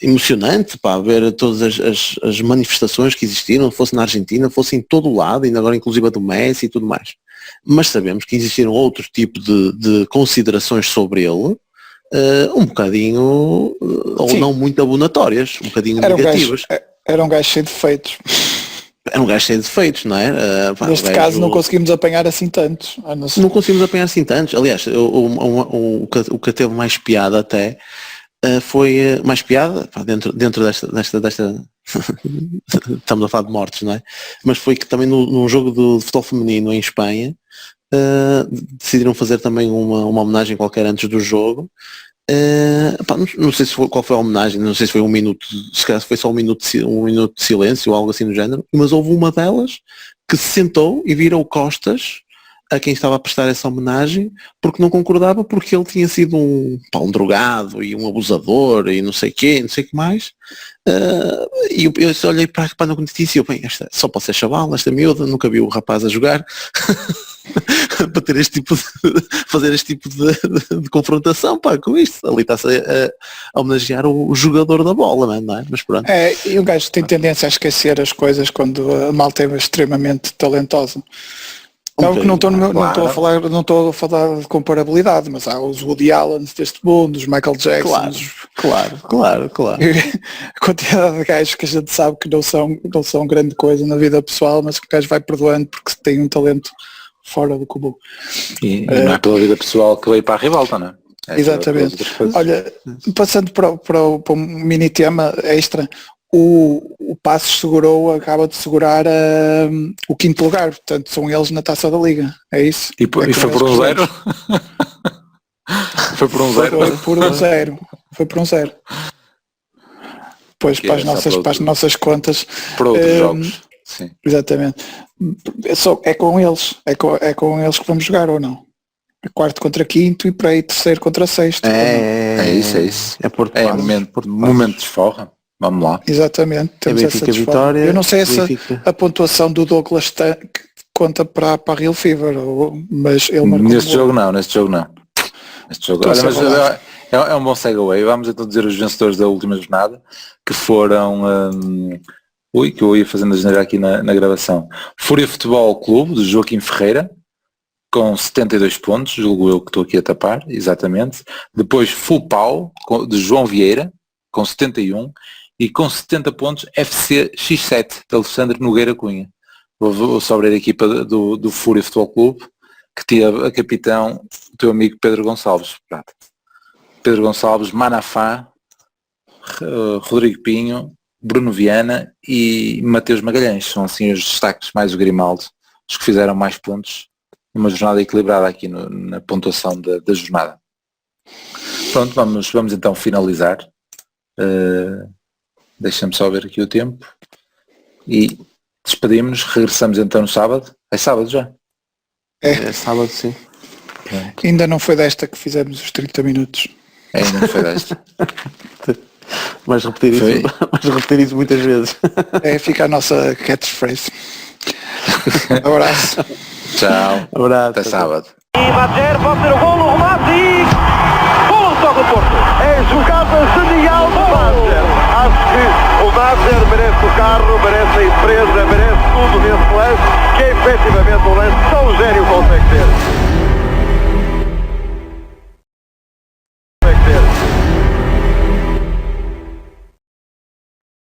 emocionante ver todas as manifestações que existiram, fosse na Argentina, fosse em todo o lado, e agora inclusive a do Messi e tudo mais. Mas sabemos que existiram outros tipos de considerações sobre ele, um bocadinho, ou não muito abonatórias, um bocadinho negativas.
Era um gajo cheio de defeitos.
Era um gajo cheio de defeitos, não é?
Neste caso não conseguimos apanhar assim tantos.
Não conseguimos apanhar assim tantos. Aliás, o que teve mais piada até foi mais piada, dentro desta estamos a falar de mortes, não é? Mas foi que também num jogo de futebol feminino em Espanha, decidiram fazer também uma homenagem qualquer antes do jogo. Não sei qual foi a homenagem, não sei se foi um minuto, se calhar foi só um minuto de silêncio ou algo assim do género, mas houve uma delas que se sentou e virou costas a quem estava a prestar essa homenagem, porque não concordava, porque ele tinha sido um drogado e um abusador e não sei o que mais. E eu olhei para a notícia e eu, esta só pode ser chaval, esta miúda, nunca vi o rapaz a jogar. Para ter fazer este tipo de confrontação, com isto. Ali está-se a homenagear o jogador da bola, não é? Mas pronto.
E o gajo tem tendência a esquecer as coisas quando a malta é extremamente talentosa. Não, que não estou a falar de comparabilidade, mas há os Woody Allen deste mundo, os Michael Jackson.
Claro.
A quantidade de gajos que a gente sabe que não são grande coisa na vida pessoal, mas que o gajo vai perdoando porque tem um talento fora do comum.
E não é pela vida pessoal que veio para a ribalta, não é?
Exatamente. Olha, passando para um mini tema extra, o Passos acaba de segurar o quinto lugar, portanto são eles na taça da Liga, é isso?
E foi por um zero? Foi por um zero?
Foi por um zero. Pois, para as nossas contas.
Para outros jogos. Sim.
Exatamente. É com eles que vamos jogar, ou não? Quarto contra quinto e para aí terceiro contra sexto.
É isso. É momento de esforra. Vamos lá.
Exatamente. Temos essa vitória. Eu não sei se a pontuação do Douglas conta para a Real Fever, mas ele marcou.
Neste jogo não. Olha, mas é um bom segue. Vamos então dizer os vencedores da última jornada, que foram que eu ia fazendo a janeira aqui na gravação. Fúria Futebol Clube, de Joaquim Ferreira, com 72 pontos, julgo eu que estou aqui a tapar, exatamente. Depois Full Pau, de João Vieira, com 71. E com 70 pontos, FC X7, de Alexandre Nogueira Cunha. Vou só abrir a equipa do Fúria Futebol Clube, que tinha a capitão, o teu amigo Pedro Gonçalves. Pedro Gonçalves, Manafá, Rodrigo Pinho, Bruno Viana e Mateus Magalhães. São assim os destaques, mais o Grimaldo, os que fizeram mais pontos numa jornada equilibrada aqui na pontuação da jornada. Pronto, vamos então finalizar. Deixa-me só ver aqui o tempo e despedimos-nos. Regressamos então no sábado. É sábado já?
É sábado, sim.
Pronto.
Ainda não foi desta que fizemos os 30 minutos.
Ainda não foi desta.
Vais repetir isso muitas vezes.
Fica a nossa catchphrase. Abraço.
Tchau.
Abraço.
Até sábado.
E Badger pode ter o golo, o remate e... Golo só do Porto. É jogada genial do Badger. Acho que o Badger merece o carro, merece a empresa, merece tudo nesse lance, que é efetivamente